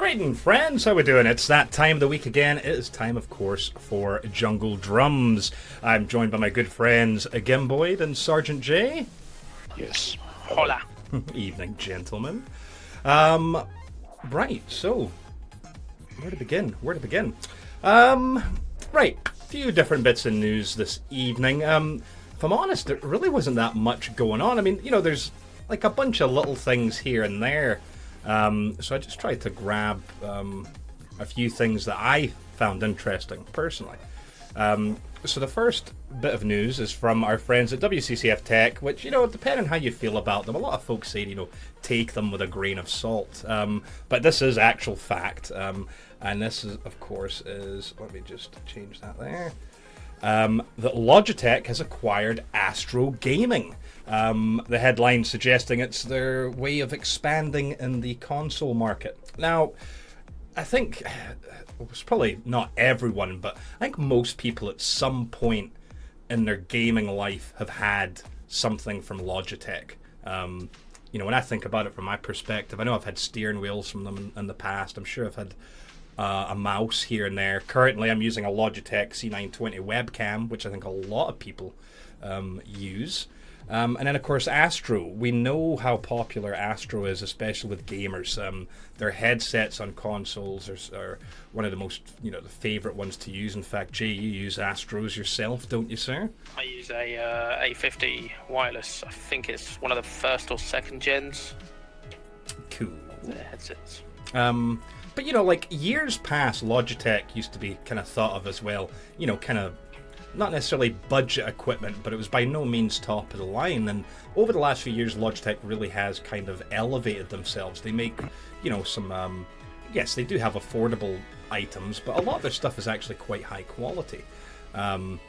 Greeting, friends. How we doing? It's that time of the week again. It is time, of course, for Jungle Drums. I'm joined by my good friends Gimboyd and Sergeant J. Yes. Hola. Evening, gentlemen. Right, so where to begin? Right, a few different bits of news this evening. If I'm honest, there really wasn't that much going on. I mean, you know, there's like a bunch of little things here and there. So I just tried to grab a few things that I found interesting personally. So the first bit of news is from our friends at WCCF Tech, which, you know, depending on how you feel about them, a lot of folks say, you know, take them with a grain of salt. But this is actual fact. And this is, of course, let me just change that there. That Logitech has acquired Astro Gaming. The headline suggesting it's their way of expanding in the console market. Now, I think it's probably not everyone, but I think most people at some point in their gaming life have had something from Logitech. You know, when I think about it from my perspective, I know I've had steering wheels from them in the past. I'm sure I've had a mouse here and there. Currently, I'm using a Logitech C920 webcam, which I think a lot of people use. And then, of course, Astro. We know how popular Astro is, especially with gamers. Their headsets on consoles are one of the most, you know, the favorite ones to use. In fact, Jay, you use Astros yourself, don't you, sir? I use a A50 wireless. I think it's one of the first or second gens. Cool. The headsets. But, you know, like years past, Logitech used to be kind of thought of as well, you know, kind of not necessarily budget equipment, but it was by no means top of the line. And over the last few years, Logitech really has kind of elevated themselves. They make, you know, some, yes, they do have affordable items, but a lot of their stuff is actually quite high quality. And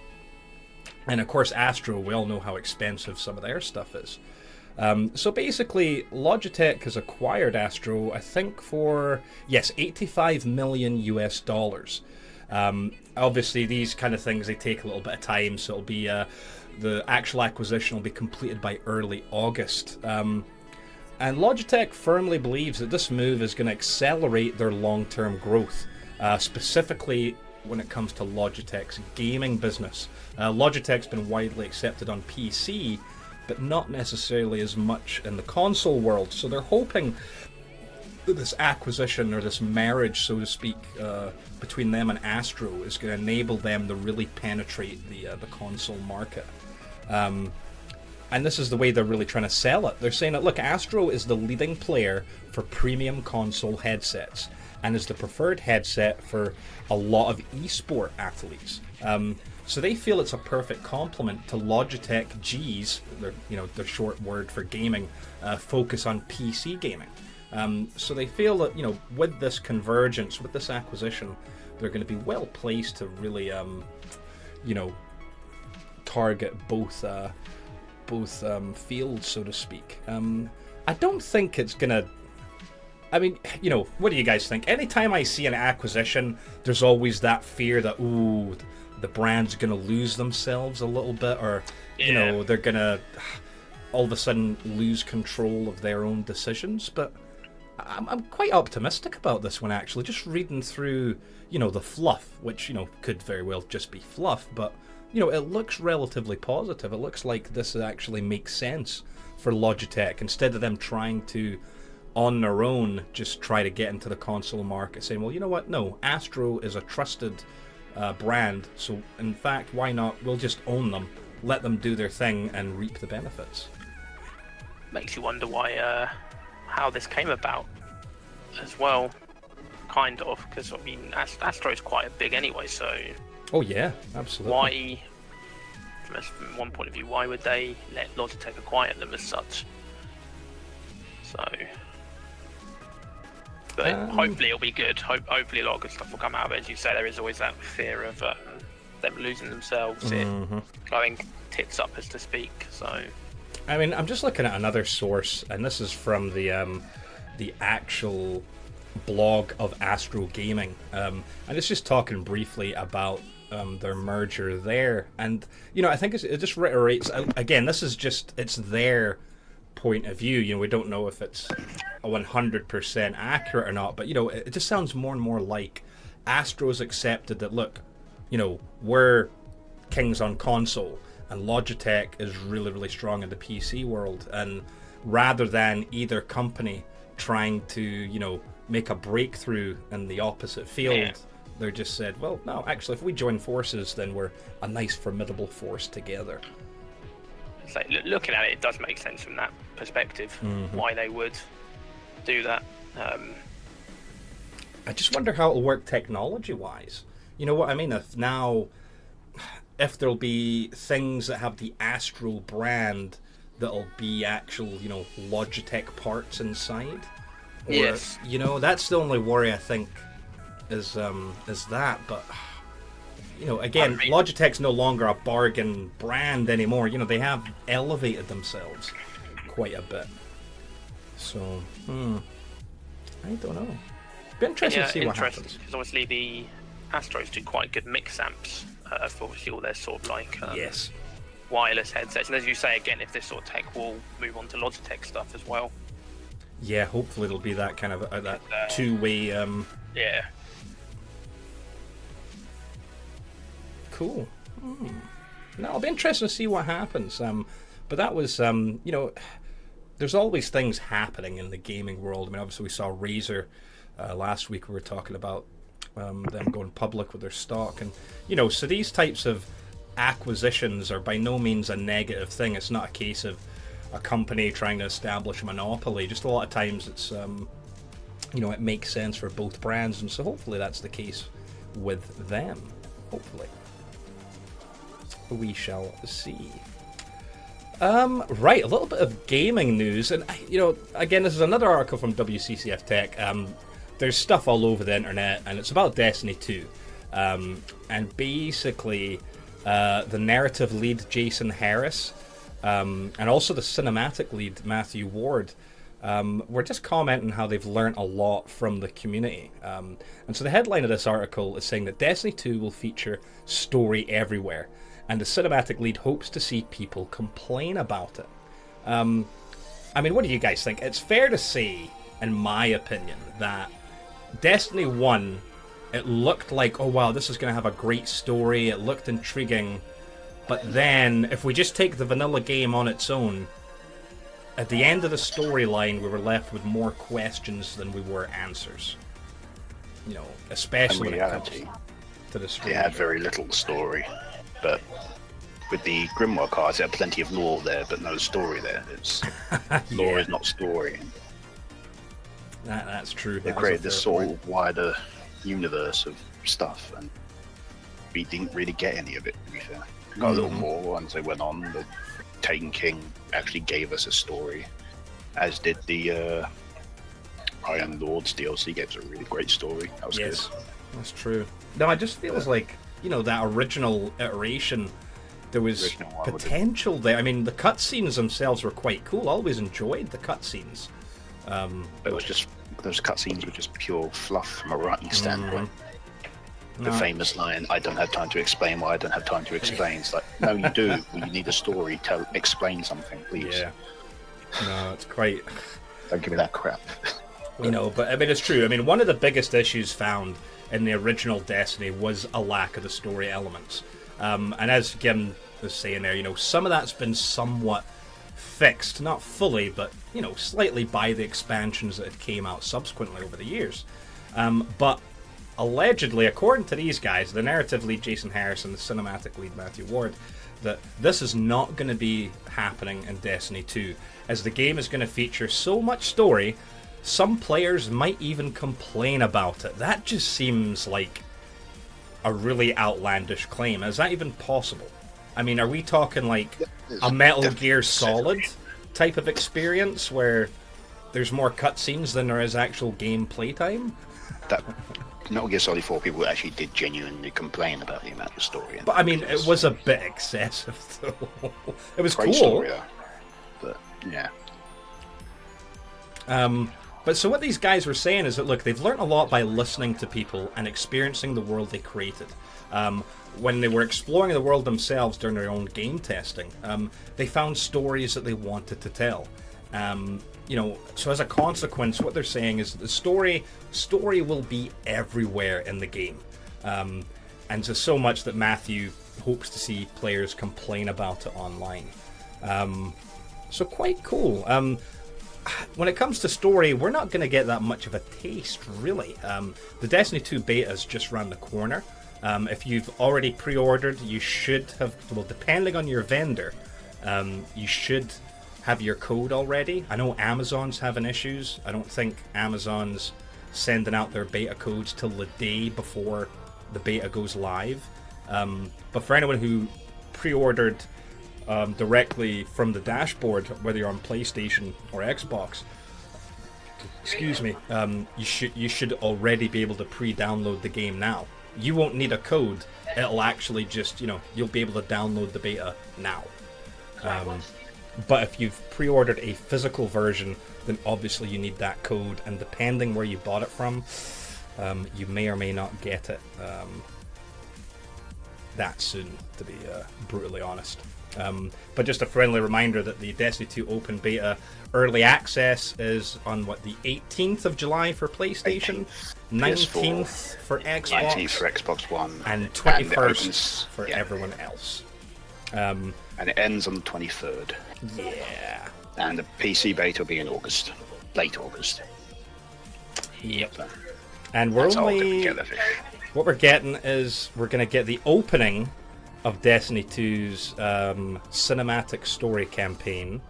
of course, Astro, we all know how expensive some of their stuff is. So basically, Logitech has acquired Astro, I think for, yes, $85 million US. Obviously, these kind of things, they take a little bit of time, so it'll be the actual acquisition will be completed by early August. And Logitech firmly believes that this move is going to accelerate their long-term growth, specifically when it comes to Logitech's gaming business. Logitech's been widely accepted on PC, but not necessarily as much in the console world, so they're hoping that this acquisition, or this marriage, so to speak, between them and Astro is going to enable them to really penetrate the console market. And this is the way they're really trying to sell it. They're saying that, look, Astro is the leading player for premium console headsets and is the preferred headset for a lot of esport athletes. So they feel it's a perfect complement to Logitech G's, their short word for gaming, focus on PC gaming. So they feel that, you know, with this convergence, with this acquisition, they're going to be well placed to really, you know, target both fields, so to speak. I don't think it's going to. I mean, you know, what do you guys think? Anytime I see an acquisition, there's always that fear that, ooh, the brand's going to lose themselves a little bit, or, you know, they're going to all of a sudden lose control of their own decisions. But I'm quite optimistic about this one, actually. Just reading through, you know, the fluff, which, you know, could very well just be fluff, but, you know, it looks relatively positive. It looks like this actually makes sense for Logitech, instead of them trying to, on their own, just try to get into the console market, saying, well, you know what, no, Astro is a trusted brand, so in fact, why not, we'll just own them, let them do their thing and reap the benefits. Makes you wonder why, how this came about as well, kind of, because I mean, Astro is quite big anyway, so. Oh yeah, absolutely. Why, from one point of view, why would they let Logitech acquire them as such? So, but hopefully it'll be good. Hopefully a lot of good stuff will come out of it. As you say, there is always that fear of them losing themselves, going tits up, as to speak. So, I mean, I'm just looking at another source, and this is from the actual blog of Astro Gaming, and it's just talking briefly about their merger there. And, you know, I think it just reiterates, again, this is just, it's their point of view. You know, we don't know if it's 100% accurate or not, but you know, it just sounds more and more like Astro's accepted that, look, you know, we're kings on console, and Logitech is really, really strong in the PC world, and rather than either company trying to, you know, make a breakthrough in the opposite field, they just said, well, no, actually, if we join forces, then we're a nice, formidable force together. It's like, looking at it, it does make sense from that perspective, why they would do that. I just wonder how it'll work technology-wise. You know what I mean? If there'll be things that have the Astro brand that'll be actual, you know, Logitech parts inside. Or, yes. You know, that's the only worry I think is that. But you know, again, Logitech's no longer a bargain brand anymore. You know, they have elevated themselves quite a bit. So, I don't know. Be interesting to see what happens. Because obviously the Astros do quite good mix amps for obviously all their sort of like yes, wireless headsets. And as you say, again, if this sort of tech will move on to Logitech stuff as well. Yeah, hopefully it'll be that kind of that two-way. Yeah. Cool. No, it'll be interesting to see what happens. But that was, you know, there's always things happening in the gaming world. I mean, obviously we saw Razer last week. We were talking about them going public with their stock, and you know, so these types of acquisitions are by no means a negative thing. It's not a case of a company trying to establish a monopoly. Just a lot of times it's, you know, it makes sense for both brands, and so hopefully that's the case with them. Hopefully. We shall see. Right, a little bit of gaming news, and you know, again, this is another article from WCCF Tech. There's stuff all over the internet, and it's about Destiny 2. And basically, the narrative lead Jason Harris, and also the cinematic lead Matthew Ward, were just commenting how they've learnt a lot from the community. And so the headline of this article is saying that Destiny 2 will feature story everywhere, and the cinematic lead hopes to see people complain about it. I mean, what do you guys think? It's fair to say, in my opinion, that Destiny 1, it looked like, oh wow, this is going to have a great story, it looked intriguing, but then, if we just take the vanilla game on its own, at the end of the storyline, we were left with more questions than we were answers. You know, especially in reality, when it comes to the story. It had very little story, but with the Grimoire cards, there are plenty of lore there, but no story there. It's lore is not story. That's true. They created this sort of wider universe of stuff, and we didn't really get any of it, to be fair. We got a little more as they went on. The Taken King actually gave us a story, as did the Iron Lords DLC. Gave us a really great story. That was good. That's true. No, it just feels like, you know, that original iteration, there was potential there. I mean, the cutscenes themselves were quite cool. I always enjoyed the cutscenes. It was just, those cutscenes were just pure fluff from a writing standpoint. The famous line, "I don't have time to explain why I don't have time to explain." It's like, no, you do. You need a story. Explain something, please. Yeah. No, it's quite... Don't give me that crap. You know, but I mean, it's true. I mean, one of the biggest issues found in the original Destiny was a lack of the story elements. And as Gim was saying there, you know, some of that's been somewhat fixed, not fully, but, you know, slightly by the expansions that came out subsequently over the years. But allegedly, according to these guys, the narrative lead Jason Harris and the cinematic lead Matthew Ward, that this is not going to be happening in Destiny 2, as the game is going to feature so much story, some players might even complain about it. That just seems like a really outlandish claim. Is that even possible? I mean, are we talking like a Metal Gear Solid type of experience where there's more cutscenes than there is actual game playtime? That Metal Gear Solid 4 people actually did genuinely complain about the amount of story. But I mean, it was a bit excessive, though. It was great cool. Story, though. But yeah. But so what these guys were saying is that, look, they've learned a lot by listening to people and experiencing the world they created. When they were exploring the world themselves during their own game testing, they found stories that they wanted to tell. So as a consequence, what they're saying is the story will be everywhere in the game, and so much that Matthew hopes to see players complain about it online. So quite cool. When it comes to story, we're not going to get that much of a taste, really. The Destiny 2 beta is just around the corner. If you've already pre-ordered, you should have, well, depending on your vendor, you should have your code already. I know Amazon's having issues. I don't think Amazon's sending out their beta codes till the day before the beta goes live. But for anyone who pre-ordered directly from the dashboard, whether you're on PlayStation or Xbox, excuse me, you should already be able to pre-download the game now. You won't need a code. It'll actually just, you'll be able to download the beta now. But if you've pre-ordered a physical version, then obviously you need that code, and depending where you bought it from, you may or may not get it that soon, to be brutally honest. But just a friendly reminder that the Destiny 2 Open Beta Early Access is on, the 18th of July for PlayStation, 19th for Xbox, 19th for Xbox One, and 21st for everyone else. And it ends on the 23rd. Yeah. And the PC beta will be in August, late August. Yep. So, and we're only... get the fish. What we're getting is we're going to get the opening of Destiny 2's cinematic story campaign.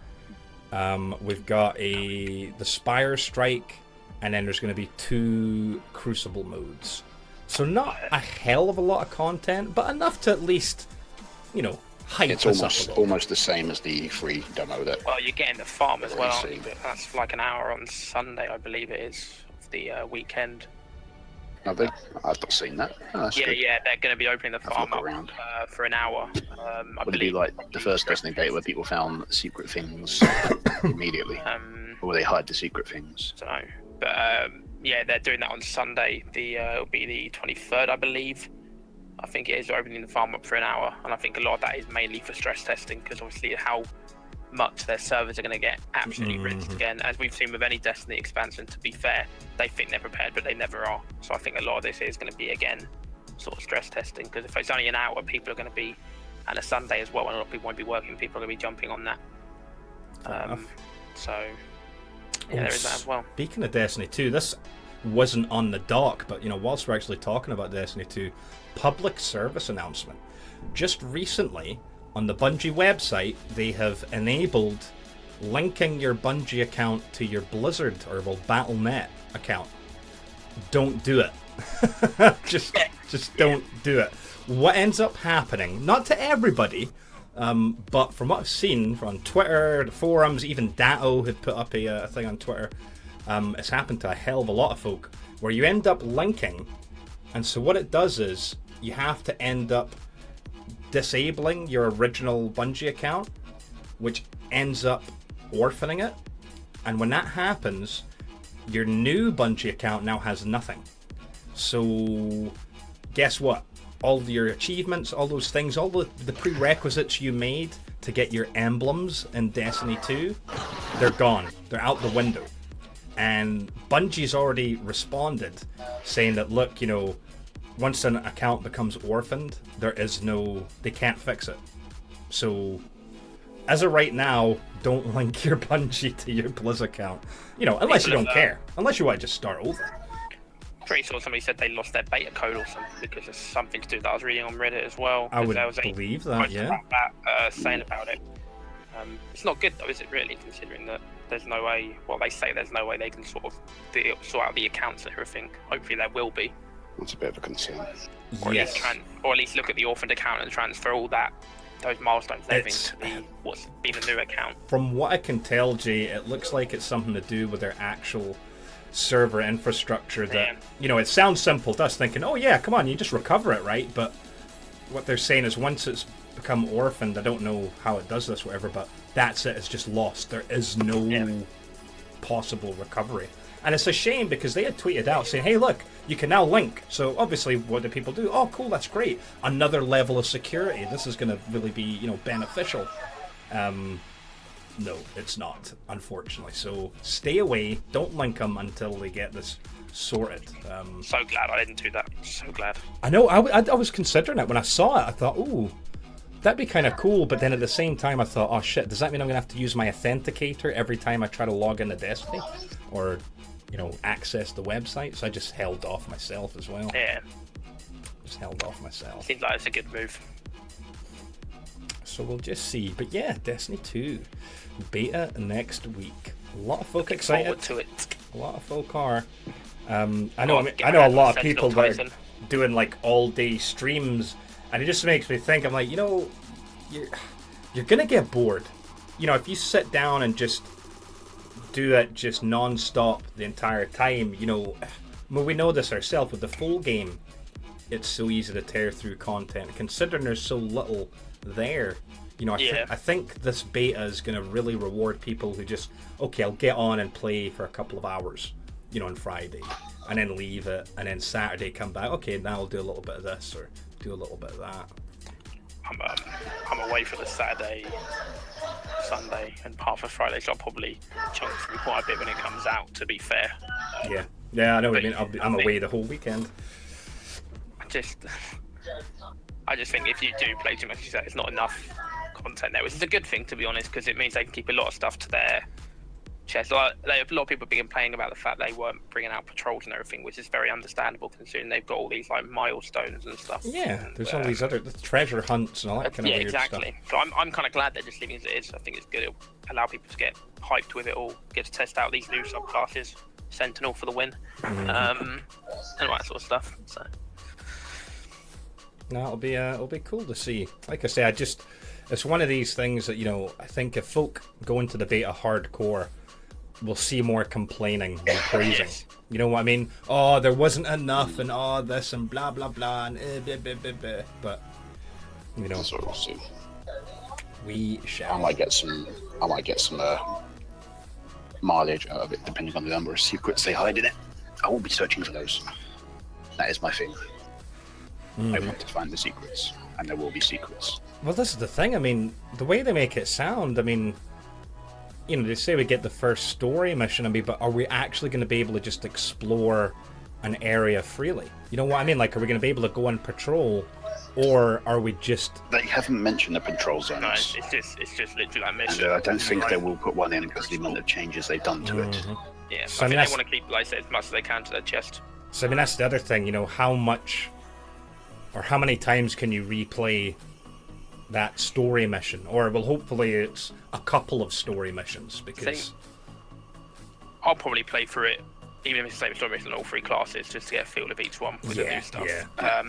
We've got the Spire Strike, and then there's going to be 2 Crucible modes. So not a hell of a lot of content, but enough to at least, hype it's us up a little. almost the same as the free demo that. Well, you're getting the farm as well. Seen. That's like an hour on Sunday, I believe it is, of the weekend. Have they? I've not seen that. Oh, that's good. Yeah, they're going to be opening the farm up for an hour. Would it be like the first Destiny beta where people found secret things immediately? Or will they hide the secret things? I don't know. But yeah, they're doing that on Sunday. It'll be the 23rd, I believe. I think it is opening the farm up for an hour, and I think a lot of that is mainly for stress testing, because obviously how much their servers are going to get absolutely rinsed again. As we've seen with any Destiny expansion, to be fair, they think they're prepared, but they never are. So I think a lot of this is going to be, again, sort of stress testing, because if it's only an hour, people are going to be, and a Sunday as well, and a lot of people won't be working, people are going to be jumping on that. So, yeah, there is that as well. Speaking of Destiny 2, this wasn't on the dock, but, whilst we're actually talking about Destiny 2, public service announcement. Just recently, on the Bungie website, they have enabled linking your Bungie account to your Blizzard or Battle.net account. Don't do it. just don't do it. What ends up happening, not to everybody, but from what I've seen from Twitter, the forums, even Datto had put up a thing on Twitter, it's happened to a hell of a lot of folk, where you end up linking, and so what it does is you have to end up disabling your original Bungie account, which ends up orphaning it. And when that happens, your new Bungie account now has nothing. So guess what? All of your achievements, all those things, all the prerequisites you made to get your emblems in Destiny 2, they're gone. They're out the window. And Bungie's already responded saying that, look, once an account becomes orphaned, they can't fix it. So, as of right now, don't link your Bungie to your Blizz account. Unless you don't care. Unless you want to just start over. Pretty sure somebody said they lost their beta code or something, because there's something to do that I was reading on Reddit as well. I would there was believe that, yeah. Saying about it. It's not good though, is it really, considering that there's no way, they say there's no way they can sort out the accounts and everything. Hopefully there will be. That's a bit of a concern. Or at least look at the orphaned account and transfer all those milestones and everything to what's been a new account. From what I can tell, Jay, it looks like it's something to do with their actual server infrastructure that, it sounds simple to us thinking, oh yeah, come on, you just recover it, right? But what they're saying is once it's become orphaned, I don't know how it does this, whatever, but that's it, it's just lost. There is no possible recovery. And it's a shame because they had tweeted out saying, hey, look, you can now link. So obviously, what do people do? Oh, cool, that's great. Another level of security. This is going to really be, beneficial. No, it's not, unfortunately. So stay away. Don't link them until they get this sorted. So glad I didn't do that. So glad. I know. I was considering it when I saw it. I thought, ooh, that'd be kind of cool. But then at the same time, I thought, oh shit, does that mean I'm gonna have to use my authenticator every time I try to log into Destiny, or access the website? So I just held off myself as well. Yeah. Just held off myself. Seems like it's a good move. So we'll just see. But yeah, Destiny 2 beta next week. A lot of folk excited. Forward to it. A lot of folk are. I know a lot of people that are doing like all-day streams, and it just makes me think. I'm like, you're gonna get bored. If you sit down and just do that just non-stop the entire time, we know this ourselves with the full game. It's so easy to tear through content, considering there's so little there. I think this beta is going to really reward people who just, okay, I'll get on and play for a couple of hours, on Friday, and then leave it, and then Saturday come back, okay, now I'll do a little bit of this, or do a little bit of that. I'm away for the Saturday, Sunday, and half of Friday, so I'll probably chunk through quite a bit when it comes out, to be fair. Yeah, I know what you mean. I'm away the whole weekend. I just think if you do play too much, it's not enough content there, which is a good thing, to be honest, because it means they can keep a lot of stuff to their chest. A lot of people have been complaining about the fact they weren't bringing out patrols and everything, which is very understandable considering they've got all these like milestones and stuff. Yeah, there's all these other treasure hunts and all that kind of weird exactly. stuff. So I'm kind of glad they're just leaving it as it is. I think it's good. It'll allow people to get hyped with it all, get to test out these new subclasses, Sentinel for the win, and all that sort of stuff. So. No, it'll be cool to see. Like I say, it's one of these things that I think if folk go into the beta hardcore, we'll see more complaining than praising. Yes. You know what I mean? Oh, there wasn't enough, and this and blah blah blah, and blah, blah, blah. But That's what we'll see. We shall. I might get some mileage out of it, depending on the number of secrets they hide in it. I will be searching for those. That is my thing. I want to find the secrets, and there will be secrets. Well, this is the thing. I mean, the way they make it sound, I mean, they say we get the first story mission, but are we actually going to be able to just explore an area freely? You know what I mean? Like, are we going to be able to go on patrol, or are we just... They haven't mentioned the patrol zones. No, it's just literally like mission. And I don't think they will put one in because of the amount of changes they've done to it. Yeah, so I think they want to keep, like I said, as much as they can to their chest. So, I mean, that's the other thing, how much... or how many times can you replay that story mission? Or, well, hopefully it's a couple of story missions, because... I'll probably play through it, even if it's the same story mission on all three classes, just to get a feel of each one with the new stuff. Yeah.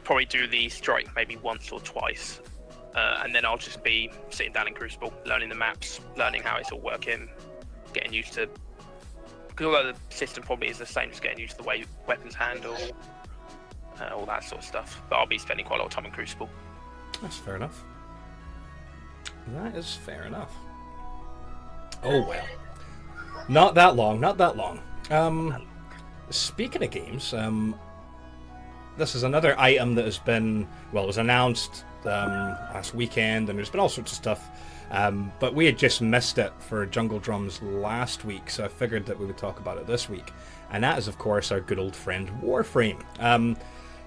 Probably do the strike maybe once or twice, and then I'll just be sitting down in Crucible, learning the maps, learning how it's all working, getting used to... because although the system probably is the same, just getting used to the way weapons handle... all that sort of stuff. But I'll be spending quite a lot of time in Crucible. That's fair enough. That is fair enough. Oh well. Not that long. Speaking of games, this is another item that has been, well, it was announced last weekend, and there's been all sorts of stuff. But we had just missed it for Jungle Drums last week, so I figured that we would talk about it this week. And that is, of course, our good old friend Warframe.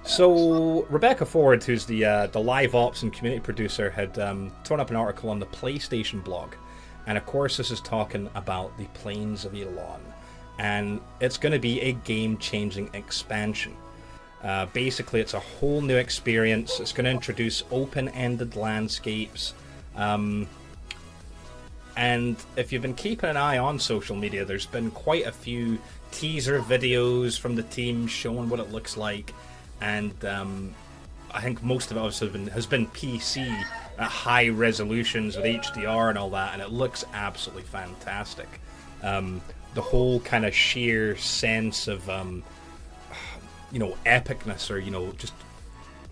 So Rebecca Ford, who's the live ops and community producer, had thrown up an article on the PlayStation blog, and of course this is talking about the Plains of Elon, and it's going to be a game-changing expansion. Basically, it's a whole new experience. It's going to introduce open-ended landscapes, and if you've been keeping an eye on social media, there's been quite a few teaser videos from the team showing what it looks like. And I think most of it has been PC at high resolutions with HDR and all that, and it looks absolutely fantastic. The whole kind of sheer sense of epicness, or just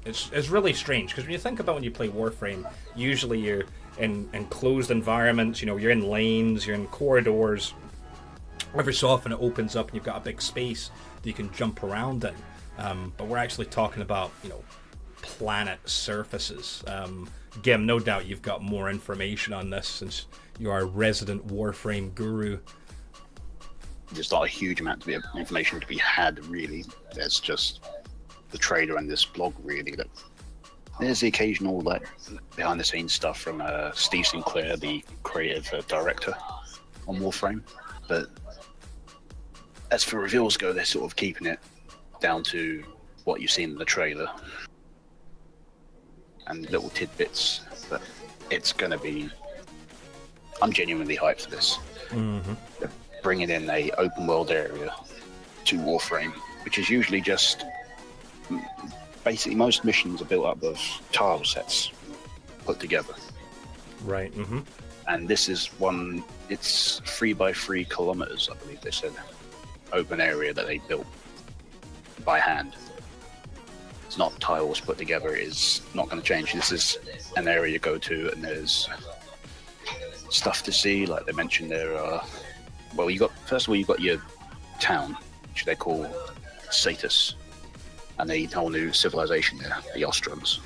it's really strange, because when you think about when you play Warframe, usually you're in enclosed environments. You're in lanes, you're in corridors. Every so often it opens up and you've got a big space that you can jump around in. But we're actually talking about, planet surfaces. Gim, no doubt you've got more information on this since you are a resident Warframe guru. There's not a huge amount of information to be had, really. There's just the trailer and this blog, really. That there's the occasional like behind-the-scenes stuff from Steve Sinclair, the creative director on Warframe. But as for reveals go, they're sort of keeping it down to what you've seen in the trailer and little tidbits. But it's going to be... I'm genuinely hyped for this. Mm-hmm. Bringing in a open world area to Warframe, which is usually just basically most missions are built up of tile sets put together. Right. Mm-hmm. And this is one. It's 3 by 3 kilometers, I believe they said, open area that they built by hand. It's not tiles put together. It is not going to change. This is an area you go to, and there's stuff to see. Like they mentioned, there are. Well, first of all, you've got your town, which they call Satus, and a whole new civilization there, the Ostrons.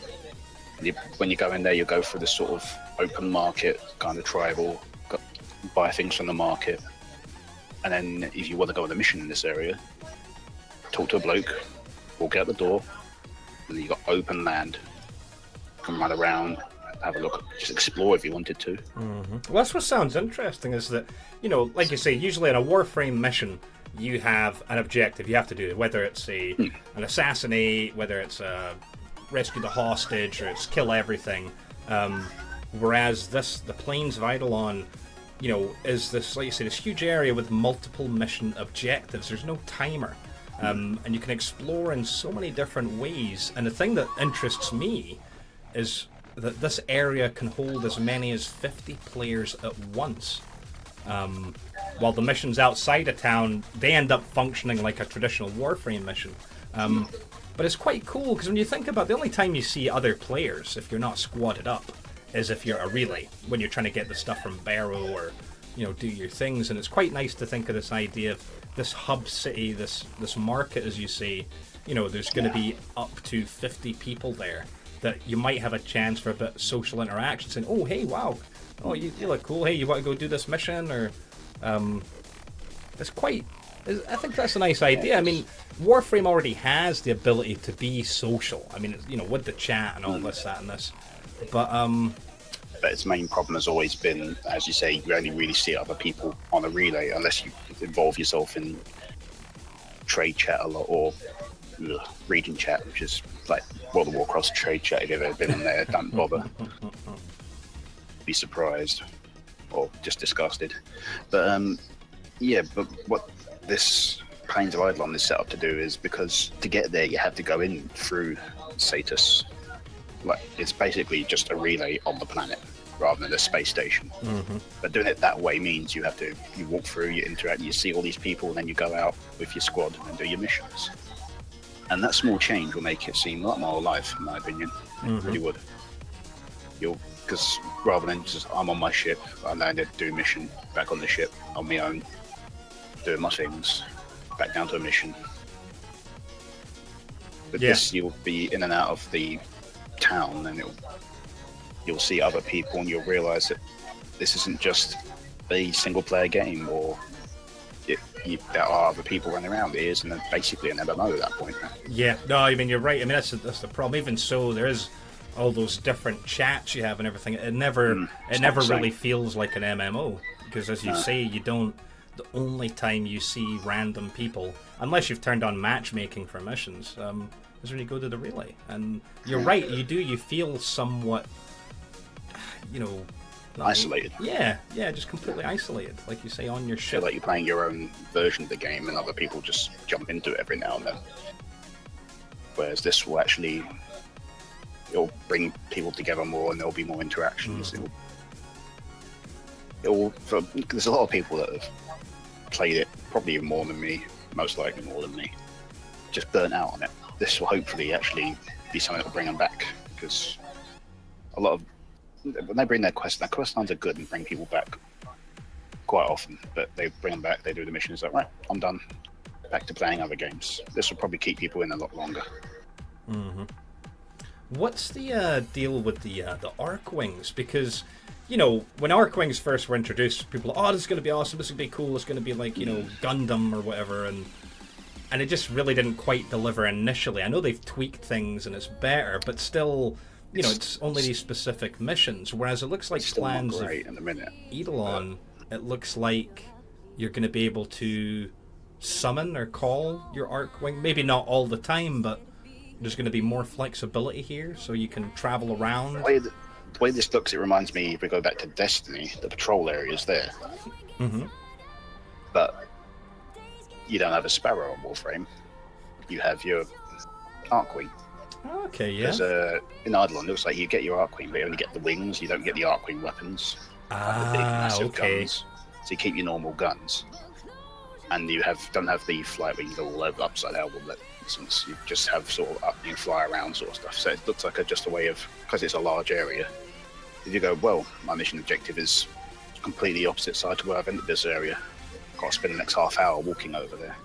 When you go in there, you go through this sort of open market, kind of tribal, buy things from the market, and then if you want to go on a mission in this area, talk to a bloke, walk out the door, and then you've got open land. Come run around, have a look, just explore if you wanted to. Mm-hmm. Well, that's what sounds interesting is that, you know, like you say, usually in a Warframe mission, you have an objective you have to do, whether it's an assassinate, whether it's rescue the hostage, or it's kill everything. Whereas the Plains of Eidolon, you know, is this, like you say, this huge area with multiple mission objectives. There's no timer. And you can explore in so many different ways. And the thing that interests me is that this area can hold as many as 50 players at once. While the missions outside of town, they end up functioning like a traditional Warframe mission. But it's quite cool, because when you think about it, the only time you see other players, if you're not squadded up, is if you're a relay, when you're trying to get the stuff from Barrow or, you know, do your things. And it's quite nice to think of this idea of this hub city, this market, as you say. You know, there's going to be up to 50 people there, that you might have a chance for a bit of social interaction, saying, oh, hey, wow, oh, you look cool, hey, you want to go do this mission, or, I think that's a nice idea. I mean, Warframe already has the ability to be social, I mean, you know, with the chat and all this, that, and this, but its main problem has always been, as you say, you only really see other people on a relay, unless you involve yourself in trade chat a lot, or region chat, which is like World of Warcraft trade chat. If you've ever been on there, don't bother. Be surprised or just disgusted. But but what this Plains of Eidolon is set up to do is, because to get there you have to go in through Satus. Like, it's basically just a relay on the planet rather than a space station. Mm-hmm. But doing it that way means you walk through, you interact, you see all these people, and then you go out with your squad and do your missions. And that small change will make it seem a lot more alive, in my opinion. It really would. Because rather than just, I'm on my ship, I landed, do a mission, back on the ship, on my own, doing my things, back down to a mission. But this, you'll be in and out of the town, and you'll see other people, and you'll realise that this isn't just a single-player game, or there are other people running around. It is basically an MMO at that point. Yeah, no, I mean, you're right. I mean, that's the problem. Even so, there is all those different chats you have and everything. It never really feels like an MMO, because as you say, the only time you see random people, unless you've turned on matchmaking for missions, is when you go to the relay. And you're right, you feel somewhat, you know, isolated. Yeah, just completely isolated, like you say, on your ship. Feel like you're playing your own version of the game, and other people just jump into it every now and then. Whereas this will actually, it'll bring people together more, and there'll be more interactions. There's a lot of people that have played it, probably even more than me, most likely more than me, just burnt out on it. This will hopefully actually be something that will bring them back, because a lot of, when they bring their quest lines are good and bring people back quite often, but they bring them back, they do the missions, like, right, I'm done, back to playing other games. This will probably keep people in a lot longer. What's the deal with the arc wings? Because, you know, when arc wings first were introduced, people were, oh, this is going to be awesome, this is going to be cool, it's going to be like, you know, Gundam or whatever, and it just really didn't quite deliver initially. I know they've tweaked things and it's better, but still, you know, it's only these specific missions. Whereas it looks like Plans of Eidolon, it looks like you're going to be able to summon or call your arc wing. Maybe not all the time, but there's going to be more flexibility here, so you can travel around. The way this looks, it reminds me, if we go back to Destiny, the patrol area is there. Mm-hmm. But you don't have a Sparrow on Warframe. You have your Arcwing. Okay, yeah. Because in Eidolon, it looks like you get your Arcwing, but you only get the wings. You don't get the Arcwing weapons. The big, massive guns. So you keep your normal guns. And you don't have the flight where you go all over upside down. Since you just have sort of you fly around sort of stuff. So it looks like just a way of, because it's a large area. If you go, well, my mission objective is completely opposite side to where I've entered this area. Got to spend the next half hour walking over there.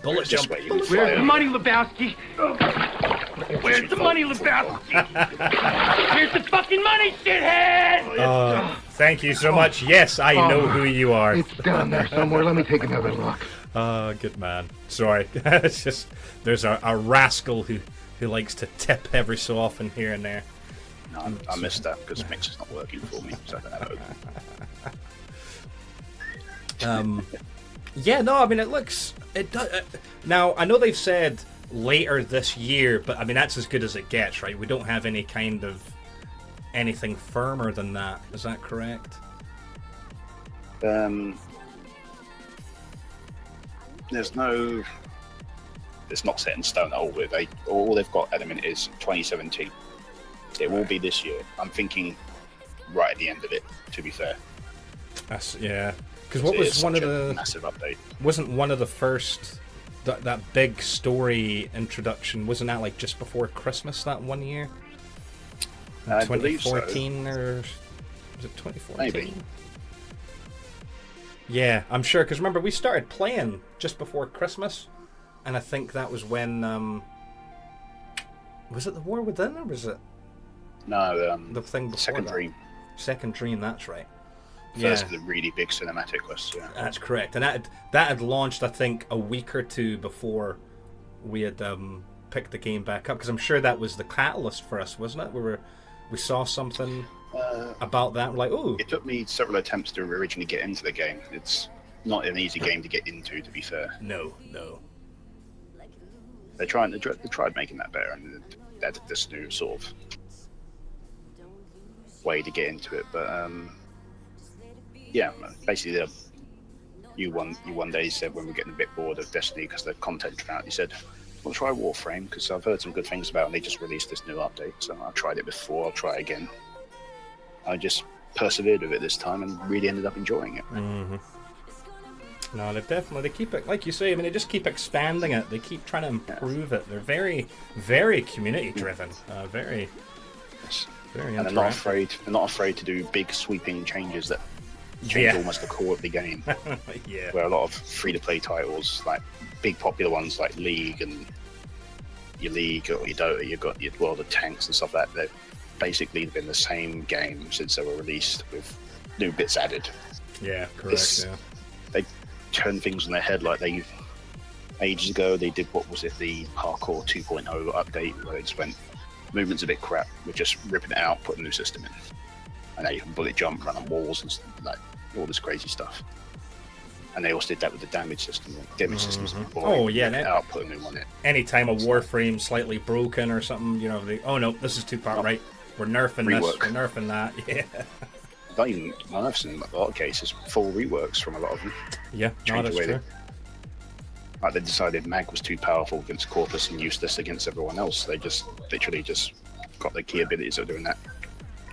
Bullet jump. Where's the money, Lebowski? Where's the money, Lebowski? Where's the fucking money, shithead? Thank you so much. Yes, I know who you are. It's down there somewhere. Let me take another look. Good man. Sorry. It's just, there's a rascal who likes to tip every so often here and there. No, I missed that because Mixer's not working for me, so I don't have it open. Yeah, no, I mean, it looks... It does. Now, I know they've said later this year, but I mean, that's as good as it gets, right? We don't have any kind of anything firmer than that. Is that correct? There's no... It's not set in stone at all. All they've got at the minute is 2017. It will be this year. I'm thinking right at the end of it, to be fair. Yeah. Because what was one of the massive update? Wasn't one of the first that big story introduction? Wasn't that like just before Christmas that one year? 2014 or was it 2014? Maybe. Yeah, I'm sure. Because remember, we started playing just before Christmas, and I think that was when was it the War Within or was it? No, the thing before Second that? Dream. Second Dream, that's right. First, the really big cinematic quest. Yeah, that's correct, and that had launched, I think, a week or two before we had picked the game back up. Because I'm sure that was the catalyst for us, wasn't it? We saw something about that. We're like, ooh. It took me several attempts to originally get into the game. It's not an easy game to get into, to be fair. No. They tried making that better, and they added this new sort of way to get into it, but yeah, basically you one day said when we were getting a bit bored of Destiny because the content ran out, you said, well, try Warframe because I've heard some good things about it, and they just released this new update, so I tried it before, I'll try it again. I just persevered with it this time and really ended up enjoying it. Mm-hmm. No, they keep it, like you say, I mean, they just keep expanding it, they keep trying to improve it. They're very, very community driven, very and they're not afraid to do big sweeping changes that change almost the core of the game. Yeah. Where a lot of free-to-play titles, like big popular ones like League and your League or your Dota, you've got your World of Tanks and stuff like that. They've basically been the same game since they were released with new bits added. Yeah, correct. They turn things on their head like they ages ago. They did, what was it, the Hardcore 2.0 update where they just went, movement's a bit crap, we're just ripping it out, put a new system in. And now you can bullet jump, run on walls, and like all this crazy stuff. And they also did that with the damage system. Damage systems. Oh yeah, out, put a new one in. Anytime a Warframe slightly broken or something, you know, oh no, this is too far right. We're nerfing this. We're nerfing that. Yeah. Not even nerfs in a lot of cases. Full reworks from a lot of them. Yeah, no, that's true. Like they decided Mag was too powerful against Corpus and useless against everyone else. They just literally just got the key abilities of doing that.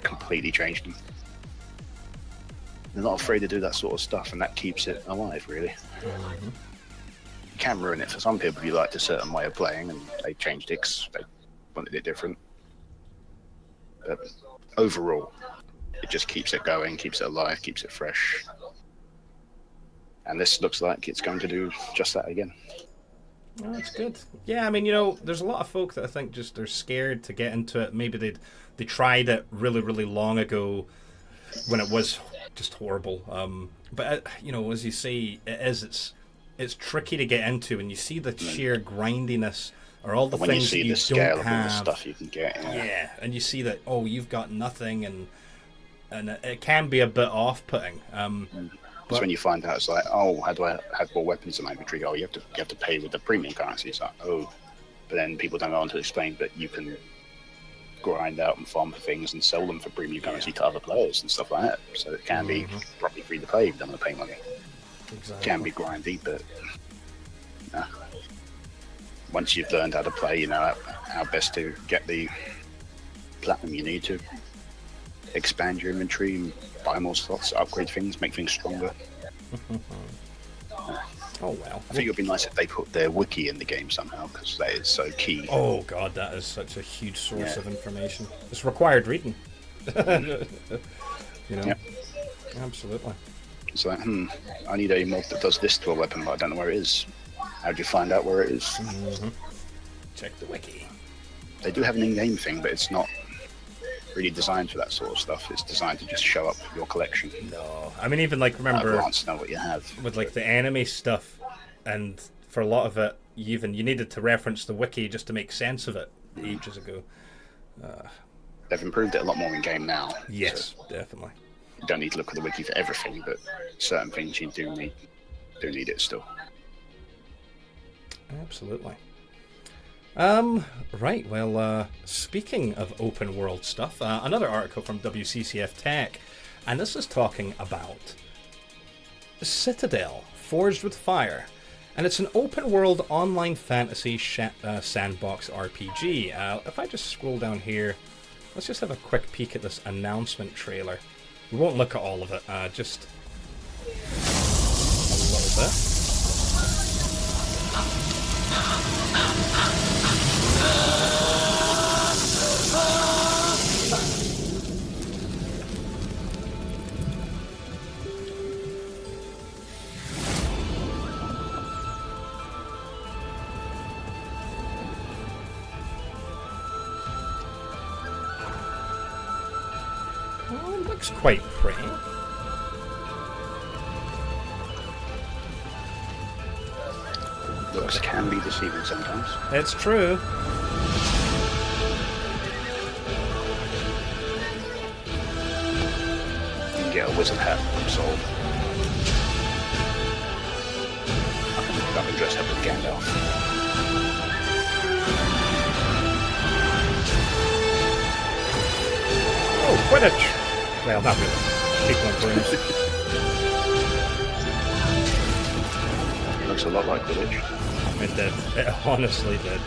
Completely changed them. They're not afraid to do that sort of stuff, and that keeps it alive, really. Mm-hmm. You can ruin it for some people if you liked a certain way of playing, and they changed it because they wanted it different. But overall, it just keeps it going, keeps it alive, keeps it fresh. And this looks like it's going to do just that again. Oh, that's good. Yeah, I mean, there's a lot of folk that I think just are scared to get into it. Maybe they tried it really, really long ago when it was just horrible. But as you say, it's tricky to get into, and you see the sheer grindiness or all the when you things see that you the scale don't of all the have. stuff you can get, Yeah, and you see that you've got nothing, and it can be a bit off-putting. Because when you find out, it's like, oh, how do I have more weapons in my inventory? Oh, you have to pay with the premium currency. It's like, oh, but then people don't go on to explain that you can grind out and farm for things and sell them for premium currency to other players and stuff like that. So it can be probably free to play if you don't want to pay money. Exactly. It can be grindy, but once you've learned how to play, you know how best to get the platinum you need to expand your inventory and buy more slots, upgrade things, make things stronger. Oh well. I think it would be nice if they put their wiki in the game somehow, because that is so key. Oh god, that is such a huge source of information. It's required reading. Yep. Absolutely. It's like, I need a mod that does this to a weapon, but I don't know where it is. How do you find out where it is? Check the wiki. They do have an in-game thing, but it's not really designed for that sort of stuff. It's designed to just show up your collection. No, I mean, even like, remember, glance know what you have with like the enemy stuff, and for a lot of it, you needed to reference the wiki just to make sense of it ages ago. They've improved it a lot more in game now. Yes, so definitely. you don't need to look at the wiki for everything, but certain things you do need it still. Absolutely. Right, well, speaking of open world stuff, another article from WCCF Tech, and this is talking about Citadel, Forged with Fire, and it's an open world online fantasy sandbox RPG. If I just scroll down here, let's just have a quick peek at this announcement trailer. We won't look at all of it, just a little bit. Well, it looks quite pretty. Looks can be deceiving sometimes. It's true. You can get a wizard hat from Soul. I've been dressed up as Gandalf. Oh, Quidditch! Well, not really. People on brooms. Looks a lot like Quidditch. It did. It honestly did.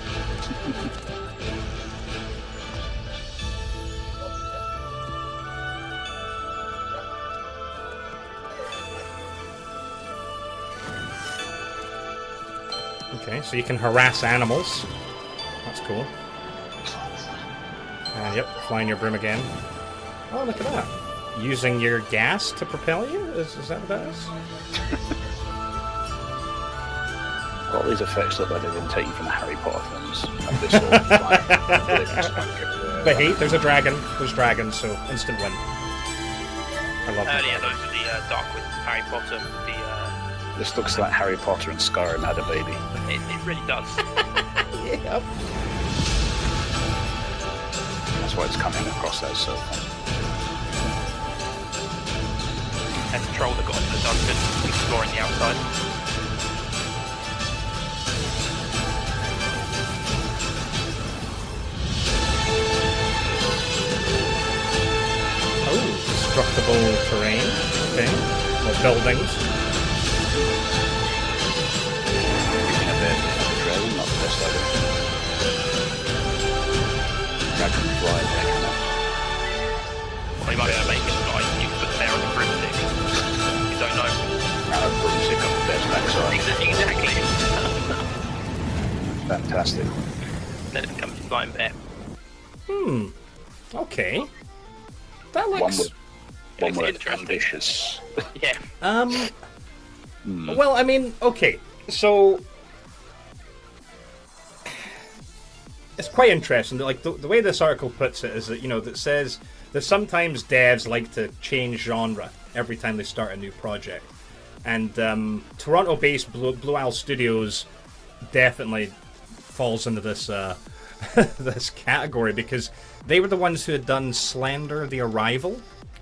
Okay, so you can harass animals. That's cool. Yep, flying your broom again. Oh, look at that. Using your gas to propel you? Is that what that is? All these effects look like they've been taken from the Harry Potter films. Like this sort of But hey, there's a dragon. There's dragons, so instant win. I love that. Yeah, those are the Dark Winds of Harry Potter. This looks like Harry Potter and Skyrim had a baby. It really does. Yep. That's why it's coming across that so far. And the troll that got into the dungeon, exploring the outside. Oh, destructible terrain. Okay. Or buildings. Using a bit of drill, not the best idea. Dragon fly back in that. Well, you might be able to make it like you can put there on the broomstick. You don't know. Broomstick on the bear's backside. Exactly. Fantastic. Then it becomes a flying bear. Okay. That One looks... word, interesting. ambitious. Yeah. Well, I mean, okay. So it's quite interesting. Like the way this article puts it is that that says that sometimes devs like to change genre every time they start a new project, and Toronto-based Blue Owl Studios definitely falls into this this category because they were the ones who had done Slender: The Arrival,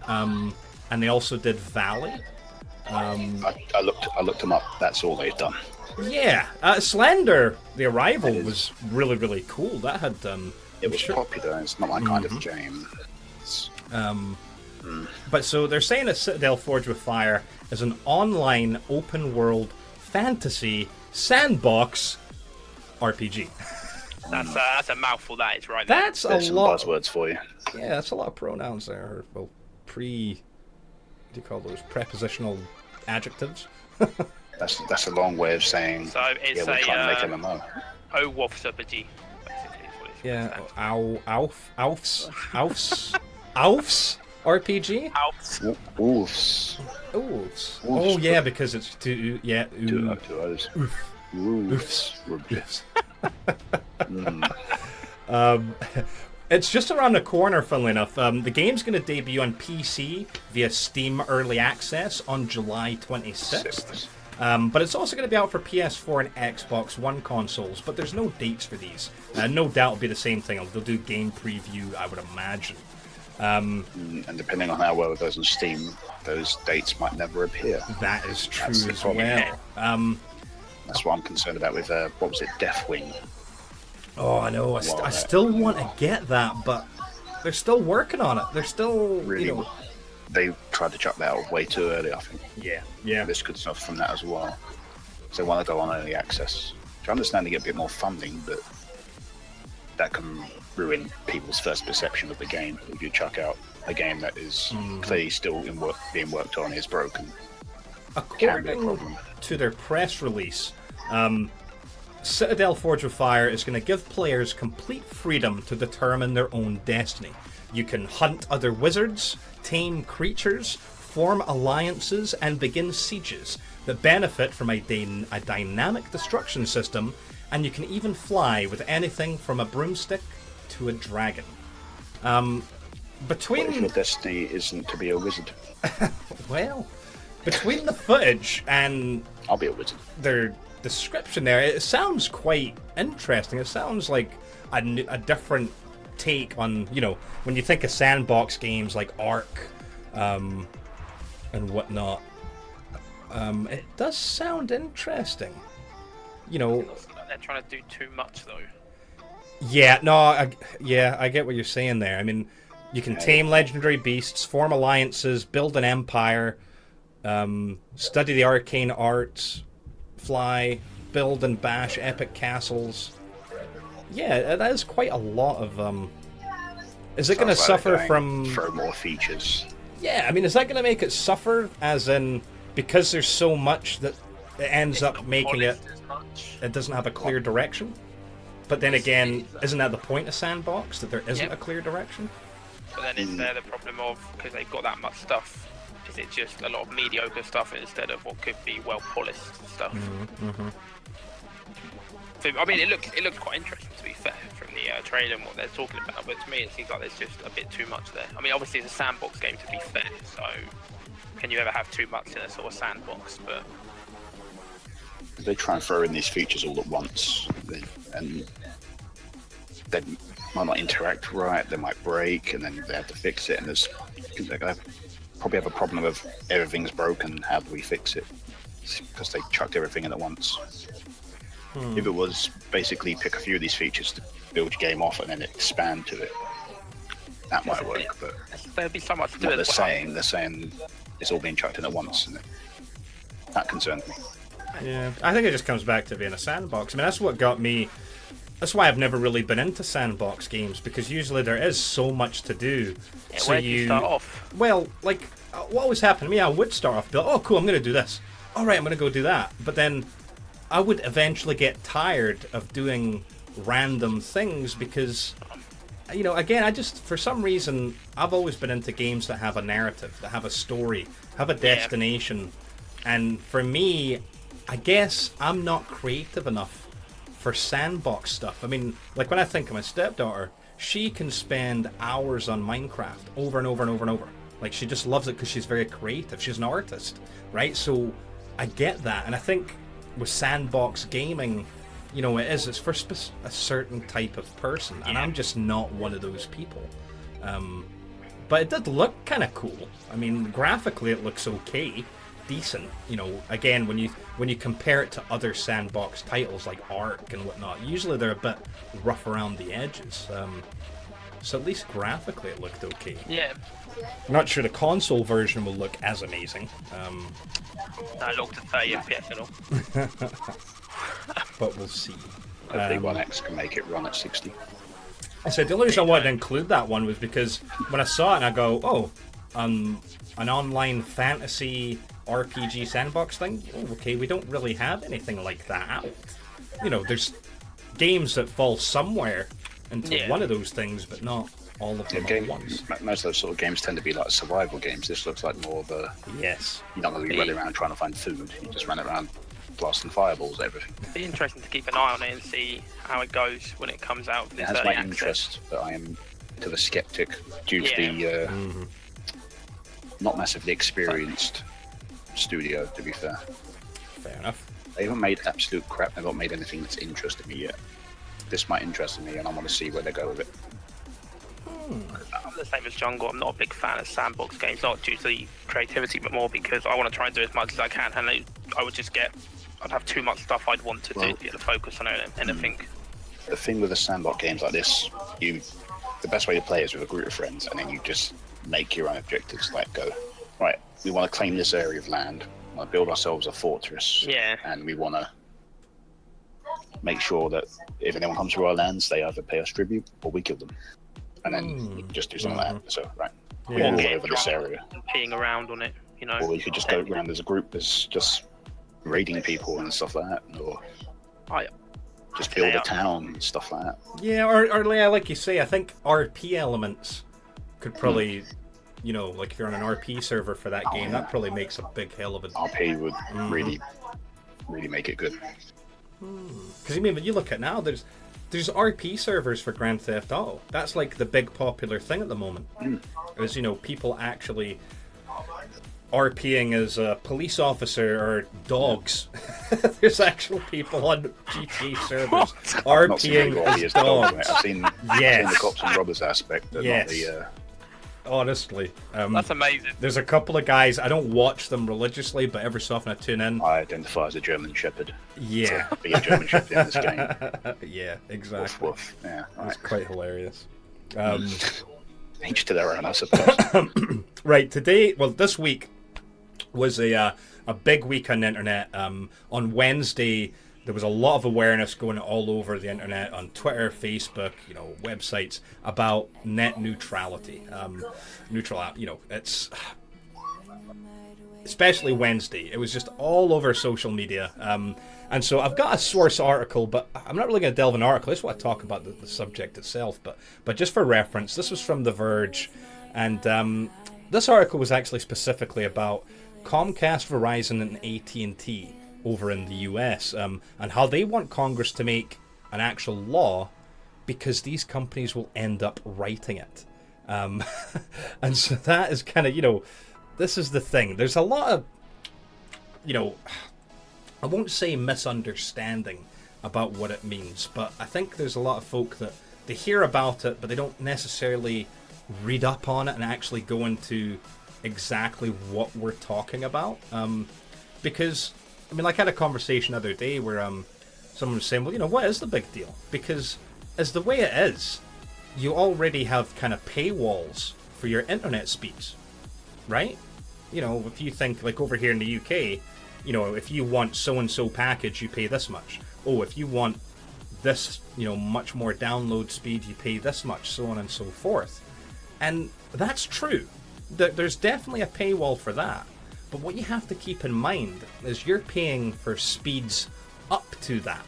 and they also did Valley. I looked them up. That's all they've done. Yeah, Slender: The Arrival was really, really cool. That had it was popular. It's not my kind of game. But so they're saying that Citadel Forged with Fire is an online open-world fantasy sandbox RPG. That's a mouthful. That is right. That's There's a lot. some buzzwords for you. Yeah, that's a lot of pronouns there. Or, well, what do you call those? Prepositional adjectives. That's a long way of saying. So it's we're trying to make MMO. OWOFSRPG, basically is what it's Yeah. stands Alf's RPG. for. Wolves. Oofs. Oh yeah, because it's two. Yeah. Two others. Wolves. It's just around the corner, funnily enough. The game's going to debut on PC via Steam Early Access on July 26th. But it's also going to be out for PS4 and Xbox One consoles, but there's no dates for these. No doubt it'll be the same thing. They'll do game preview, I would imagine. And depending on how well it does on Steam, those dates might never appear. That is true That's the as problem. well. That's what I'm concerned about with, what was it, Deathwing? Oh, I know. I still want to get that, but they're still working on it. They're still, Really, they tried to chuck that out way too early, I think. Yeah. This could suffer from that as well. So they want to go on early access. I understand they get a bit more funding, but that can ruin people's first perception of the game if you chuck out a game that is clearly still being worked on, is broken. According to their press release, Citadel Forged with Fire is going to give players complete freedom to determine their own destiny. You can hunt other wizards, tame creatures, form alliances, and begin sieges that benefit from a dynamic destruction system, and you can even fly with anything from a broomstick to a dragon. What if your destiny isn't to be a wizard? Well, between the footage and I'll be a wizard. their description there, it sounds quite interesting. It sounds like a different take on, when you think of sandbox games like Ark and whatnot. It does sound interesting. They're trying to do too much though. Yeah, no, I get what you're saying there. I mean, you can tame legendary beasts, form alliances, build an empire, study the arcane arts, fly, build and bash epic castles. Yeah, that is quite a lot of. Is it going to suffer from? Throw more features. Yeah, I mean, is that going to make it suffer? As in, because there's so much that it ends up making it. It doesn't have a clear direction. But then again, isn't that the point of sandbox, that there isn't a clear direction? But then is there the problem of, because they've got that much stuff, is it just a lot of mediocre stuff instead of what could be well polished stuff? So, I mean, it looks quite interesting, to be fair, from the trailer and what they're talking about, but to me it seems like there's just a bit too much there. I mean, obviously it's a sandbox game, to be fair, so can you ever have too much in a sort of sandbox? But they try and throw in these features all at once, and they might not interact right, they might break, and then they have to fix it, and they're going to probably have a problem of everything's broken, how do we fix it? Because they chucked everything in at once. If it was basically pick a few of these features to build your game off and then expand to it, that might work, but there'd be so much to do. what they're saying it's all being chucked in at once, and that concerns me. Yeah, I think it just comes back to being a sandbox. I mean, that's what got me. That's why I've never really been into sandbox games, because usually there is so much to do. Yeah, so where do you start off? Well, like what always happened to me, I would start off, be like, oh cool, I'm going to do this. All right, I'm going to go do that. But then I would eventually get tired of doing random things because, again, I just, for some reason, I've always been into games that have a narrative, that have a story, have a destination. And for me, I guess I'm not creative enough for sandbox stuff. I mean, like when I think of my stepdaughter, she can spend hours on Minecraft over and over and over and over. Like, she just loves it because she's very creative. She's an artist, right? So I get that. And I think with sandbox gaming, you know, it's for a certain type of person. And I'm just not one of those people. But it did look kind of cool. I mean, graphically it looks okay, decent. You know, again, when you compare it to other sandbox titles like Ark and whatnot, usually they're a bit rough around the edges. So at least graphically it looked okay. Yeah. I'm not sure the console version will look as amazing. No, it looked at 30 FPS at all. But we'll see. Hopefully One X can make it run at 60. I said the only reason I wanted to include that one was because when I saw it and I go, oh, an online fantasy RPG sandbox thing? Oh, okay, we don't really have anything like that out. You know, there's games that fall somewhere into one of those things, but not all of them at once. Most of those sort of games tend to be like survival games. This looks like more of a... Yes. You're not going to be running around trying to find food. You just run around blasting fireballs at everything. It'd be interesting to keep an eye on it and see how it goes when it comes out. It has my interest, but I am to the skeptic due to the not massively experienced studio, to be fair. Fair enough. They haven't made absolute crap. They've not made anything that's interested me yet. This might interest me, and I want to see where they go with it. I'm the same as Jungle. I'm not a big fan of sandbox games, not due to the creativity, but more because I want to try and do as much as I can, and I would just I'd have too much stuff I'd want to do to get the focus on anything. The thing with the sandbox games like this, the best way to play is with a group of friends, and then you just make your own objectives. Like, go, right, we want to claim this area of land, we want to build ourselves a fortress, and we want to make sure that if anyone comes to our lands, they either pay us tribute or we kill them. And then you just do something like that. So, right, we're all over this area. Peeing around on it, you know. Or you could just go around as a group, that's just raiding people and stuff like that. Or just build a town and stuff like that. Yeah, or like you say, I think RP elements could probably, you know, like if you're on an RP server for that game, that probably makes a big hell of a... RP would really make it good. Because I mean, when you look at now, there's RP servers for Grand Theft Auto. That's like the big popular thing at the moment. Is, you know, people actually RPing as a police officer or dogs. There's actual people on GTA servers RPing as dogs. I've seen the cops and robbers aspect, but not the... Honestly, that's amazing. There's a couple of guys, I don't watch them religiously, but every so often I tune in. I identify as a German Shepherd. Yeah. So be a German Shepherd in this game. Yeah, exactly. Woof, woof. Yeah, it's quite hilarious. Each to their own, I suppose. Right, this week was a big week on the internet. On Wednesday, there was a lot of awareness going all over the internet, on Twitter, Facebook, you know, websites, about net neutrality. You know, it's especially Wednesday. It was just all over social media. And so I've got a source article, but I'm not really going to delve into an article. I just want to talk about the subject itself. But just for reference, this was from The Verge, and this article was actually specifically about Comcast, Verizon, and AT&T over in the US, and how they want Congress to make an actual law because these companies will end up writing it. And so that is kind of, you know, this is the thing. There's a lot of, you know, I won't say misunderstanding about what it means, but I think there's a lot of folk that they hear about it, but they don't necessarily read up on it and actually go into exactly what we're talking about. Because I mean, like, I had a conversation the other day where someone was saying, well, you know, what is the big deal? Because as the way it is, you already have kind of paywalls for your internet speeds, right? You know, if you think, like, over here in the UK, you know, if you want so-and-so package, you pay this much. Oh, if you want this, you know, much more download speed, you pay this much, so on and so forth. And that's true. There's definitely a paywall for that. But what you have to keep in mind is you're paying for speeds up to that.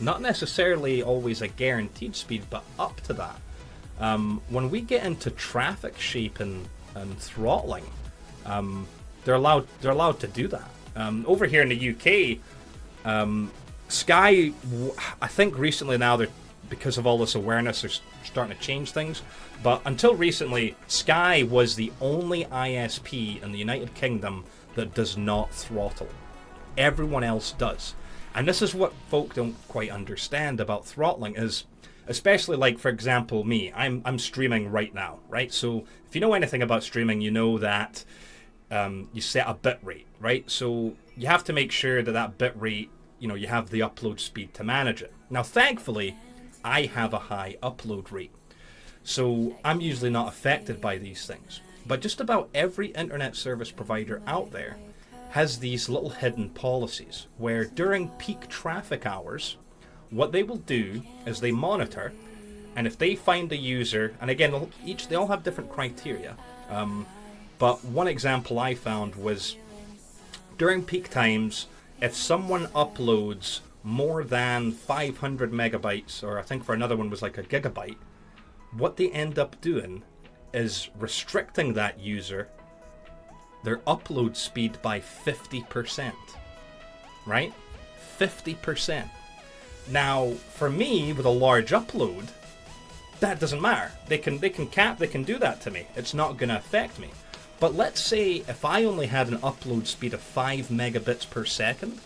Not necessarily always a guaranteed speed, but up to that. When we get into traffic shaping and throttling, they're allowed to do that. Over here in the UK, Sky, I think recently now, they're, because of all this awareness, they're starting to change things. But until recently, Sky was the only ISP in the United Kingdom that does not throttle. Everyone else does. And this is what folk don't quite understand about throttling is, especially like, for example, me. I'm streaming right now, right? So if you know anything about streaming, you know that you set a bit rate, right? So you have to make sure that that bit rate, you know, you have the upload speed to manage it. Now, thankfully, I have a high upload rate. So I'm usually not affected by these things. But just about every internet service provider out there has these little hidden policies where during peak traffic hours, what they will do is they monitor, and if they find a user, and again, they all have different criteria, but one example I found was during peak times, if someone uploads more than 500 megabytes, or I think for another one was like a gigabyte, what they end up doing is restricting that user, their upload speed by 50%, right? 50%. Now, for me, with a large upload, that doesn't matter. They can do that to me. It's not going to affect me. But let's say if I only had an upload speed of 5 megabits per second,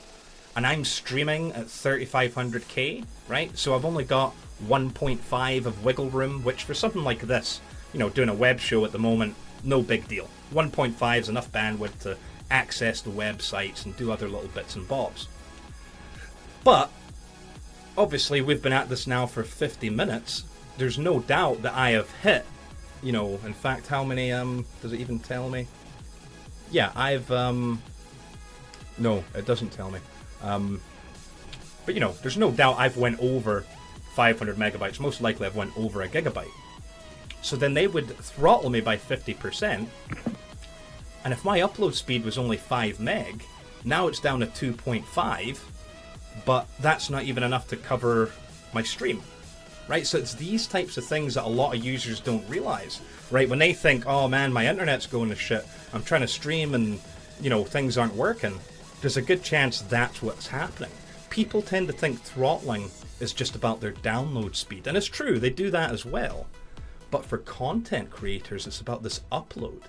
and I'm streaming at 3500K, right? So I've only got 1.5 of wiggle room, which for something like this, you know, doing a web show at the moment, no big deal. 1.5 is enough bandwidth to access the websites and do other little bits and bobs. But obviously we've been at this now for 50 minutes. There's no doubt that I have hit, you know, in fact, how many, does it even tell me? Yeah, I've, no, it doesn't tell me. But, you know, there's no doubt I've went over 500 megabytes. Most likely I've went over a gigabyte. So then they would throttle me by 50%. And if my upload speed was only 5 meg, now it's down to 2.5. But that's not even enough to cover my stream. Right? So it's these types of things that a lot of users don't realize. Right? When they think, oh man, my internet's going to shit. I'm trying to stream and, you know, things aren't working. There's a good chance that's what's happening. People tend to think throttling is just about their download speed. And it's true, they do that as well. But for content creators, it's about this upload.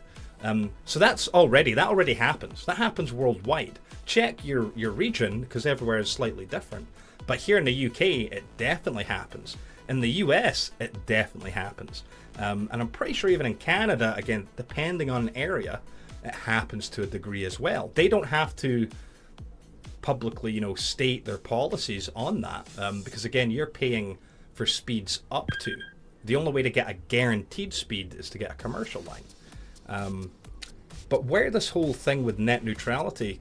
So that already happens. That happens worldwide. Check your region, because everywhere is slightly different. But here in the UK, it definitely happens. In the US, it definitely happens. And I'm pretty sure even in Canada, again, depending on an area, it happens to a degree as well. They don't have to publicly, you know, state their policies on that, because again, you're paying for speeds up to. The only way to get a guaranteed speed is to get a commercial line. But where this whole thing with net neutrality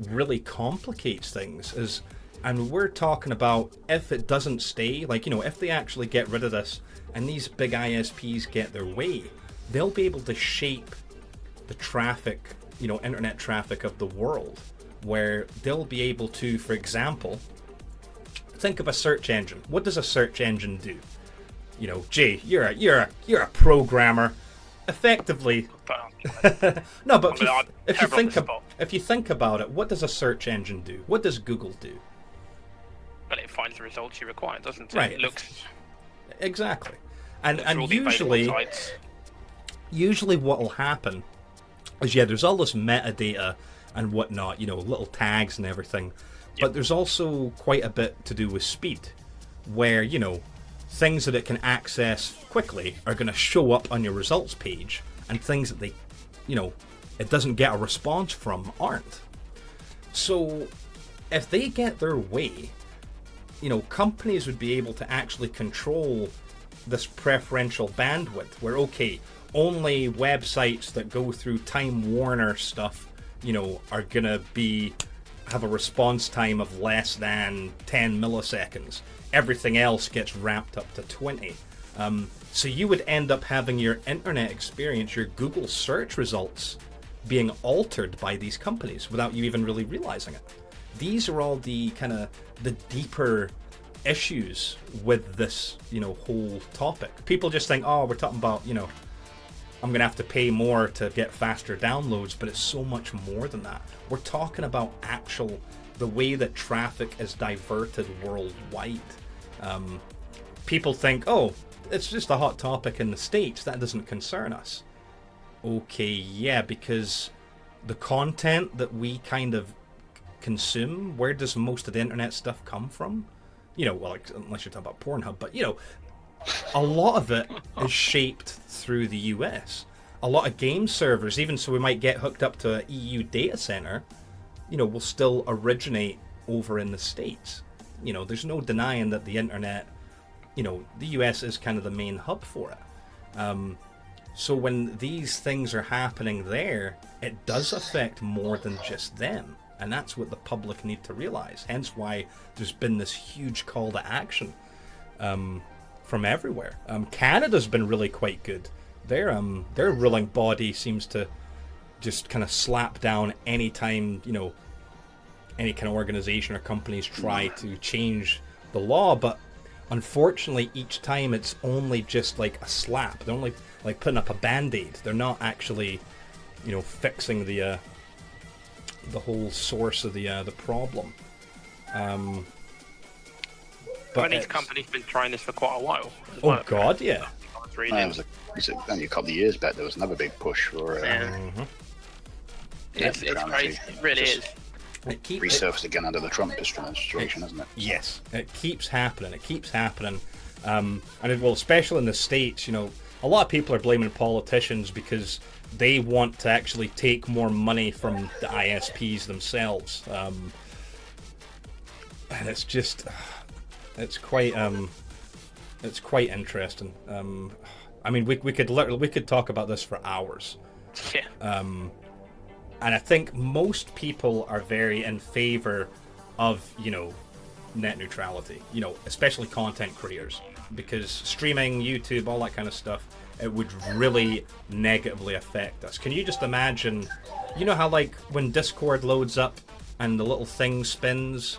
really complicates things is, and we're talking about if it doesn't stay, like, you know, if they actually get rid of this and these big ISPs get their way, they'll be able to shape the traffic, you know, internet traffic of the world, where they'll be able to, for example, think of a search engine. What does a search engine do? You know, Jay, you're a programmer. Effectively, no, but if you think about it, what does a search engine do? What does Google do? Well, it finds the results you require, doesn't it? Right. It looks exactly, and usually what will happen is, there's all this metadata and whatnot, you know, little tags and everything, but there's also quite a bit to do with speed, where, you know, things that it can access quickly are going to show up on your results page, and things that it doesn't get a response from aren't. So if they get their way, you know, companies would be able to actually control this preferential bandwidth, where, okay, only websites that go through Time Warner stuff, you know, are going to have a response time of less than 10 milliseconds. Everything else gets ramped up to 20. So you would end up having your internet experience, your Google search results, being altered by these companies without you even really realizing it. These are all the kind of the deeper issues with this, you know, whole topic. People just think, oh, we're talking about, you know, I'm going to have to pay more to get faster downloads, but it's so much more than that. We're talking about actual the way that traffic is diverted worldwide. People think, oh, it's just a hot topic in the States, that doesn't concern us. Okay, yeah, because the content that we kind of consume, where does most of the internet stuff come from? You know, well, like, unless you're talking about Pornhub, but, you know, a lot of it is shaped through the US. A lot of game servers, even so we might get hooked up to an EU data center, you know, will still originate over in the States. You know, there's no denying that the internet, you know, the US is kind of the main hub for it. So when these things are happening there, it does affect more than just them. And that's what the public need to realize. Hence why there's been this huge call to action from everywhere. Canada's been really quite good. Their ruling body seems to just kind of slap down any time, you know, any kind of organization or companies try to change the law. But unfortunately, each time it's only just like a slap. They're only like putting up a band-aid. They're not actually, you know, fixing the whole source of the problem. But Chinese companies been trying this for quite a while. Oh God, yeah. I was reading. It was only a couple of years back. There was another big push for It's crazy. It really is. It resurfaced again under the Trump administration, hasn't it? Yes, it keeps happening. And well, especially in the States, you know, a lot of people are blaming politicians because they want to actually take more money from the ISPs themselves. And it's just, it's quite interesting. I mean, we could talk about this for hours. Yeah. And I think most people are very in favor of, you know, net neutrality, you know, especially content creators, because streaming, YouTube, all that kind of stuff, it would really negatively affect us. Can you just imagine, you know how like when Discord loads up and the little thing spins,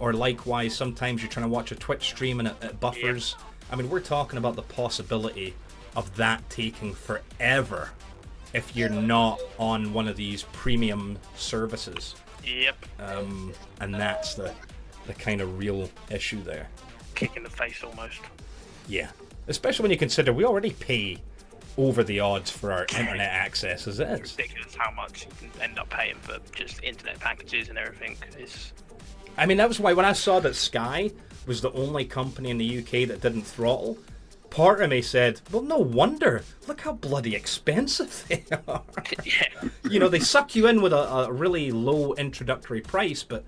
or likewise sometimes you're trying to watch a Twitch stream and it buffers? I mean, we're talking about the possibility of that taking forever if you're not on one of these premium services. Yep. And that's the kind of real issue there. Kick in the face almost. Yeah. Especially when you consider we already pay over the odds for our internet access as it is. It's ridiculous how much you can end up paying for just internet packages and everything. I mean, that was why when I saw that Sky was the only company in the UK that didn't throttle, part of me said, well, no wonder. Look how bloody expensive they are. Yeah. You know, they suck you in with a really low introductory price, but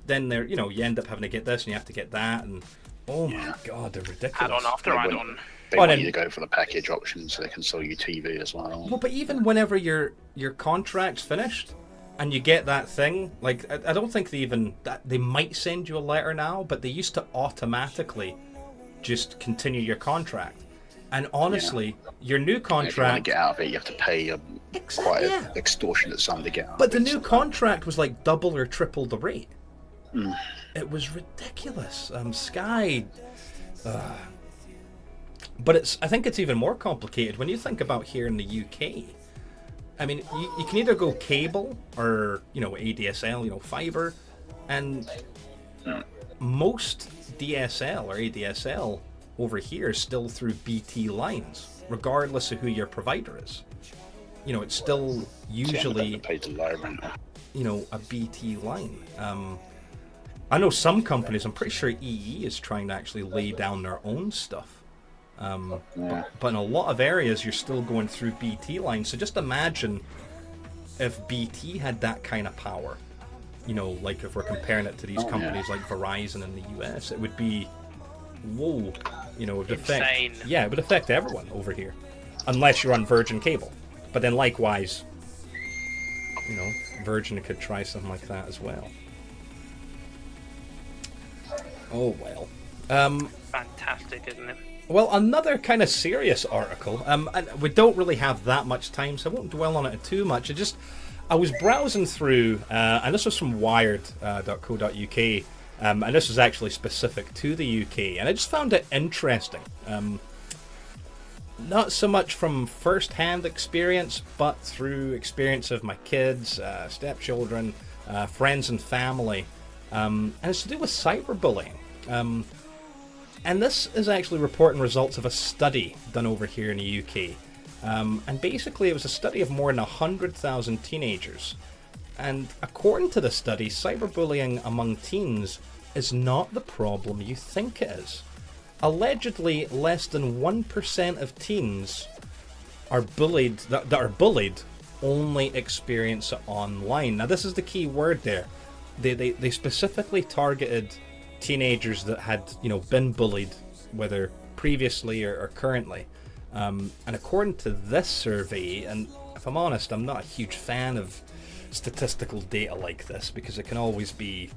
then they're, you know, you end up having to get this and you have to get that, and oh my God, they're ridiculous. Add-on after add-on. They want you to go for the package option so they can sell you TV as well. Well, but even whenever your contract's finished and you get that thing, like I don't think they might send you a letter now, but they used to automatically just continue your contract. And honestly, your new contract, if you want to get out of it, you have to pay quite an extortionate sum to get out. But the new contract was like double or triple the rate. It was ridiculous. Sky. But I think it's even more complicated when you think about here in the UK. I mean, you can either go cable or, you know, ADSL, you know, fiber, and most DSL or ADSL over here is still through BT lines, regardless of who your provider is. You know, it's still usually, you know, a BT line. I know some companies, I'm pretty sure EE is trying to actually lay down their own stuff. But in a lot of areas, you're still going through BT lines. So just imagine if BT had that kind of power. You know, like if we're comparing it to these companies like Verizon in the US, it would be, whoa, you know, it would affect, it would affect everyone over here, unless you're on Virgin cable. But then likewise, you know, Virgin could try something like that as well. Oh well. Fantastic, isn't it? Well, another kind of serious article, and we don't really have that much time, so I won't dwell on it too much. I was browsing through, and this was from wired.co.uk, and this was actually specific to the UK, and I just found it interesting. Not so much from first-hand experience, but through experience of my kids, stepchildren, friends and family. and it's to do with cyberbullying. And this is actually reporting results of a study done over here in the UK. And basically, it was a study of more than 100,000 teenagers. And according to the study, cyberbullying among teens is not the problem you think it is. Allegedly, less than 1% of teens are bullied that are bullied only experience it online. Now, this is the key word there. They specifically targeted teenagers that had, been bullied, whether previously or currently. And according to this survey, and if I'm honest, I'm not a huge fan of statistical data like this because it can always be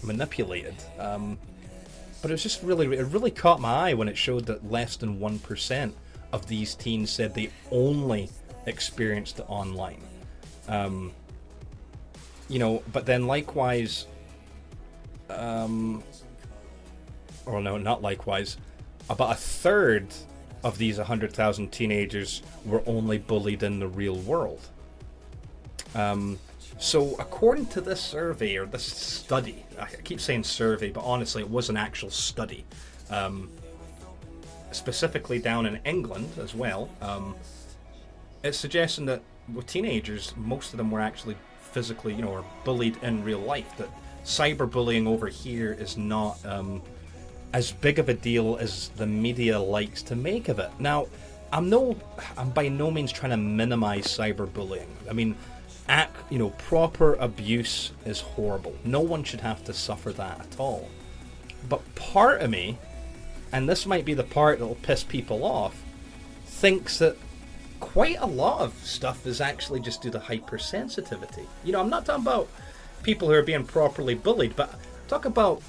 manipulated. But it was just it really caught my eye when it showed that less than 1% of these teens said they only experienced it online. But then likewise, or no, not likewise, about a third of these 100,000 teenagers were only bullied in the real world. So according to this survey, or this study, I keep saying survey, but honestly it was an actual study, specifically down in England as well, it's suggesting that with teenagers, most of them were actually physically, or bullied in real life, that cyberbullying over here is not as big of a deal as the media likes to make of it. Now, I'm by no means trying to minimize cyberbullying. I mean, proper abuse is horrible. No one should have to suffer that at all. But part of me, and this might be the part that'll piss people off, thinks that quite a lot of stuff is actually just due to hypersensitivity. I'm not talking about people who are being properly bullied, but talk about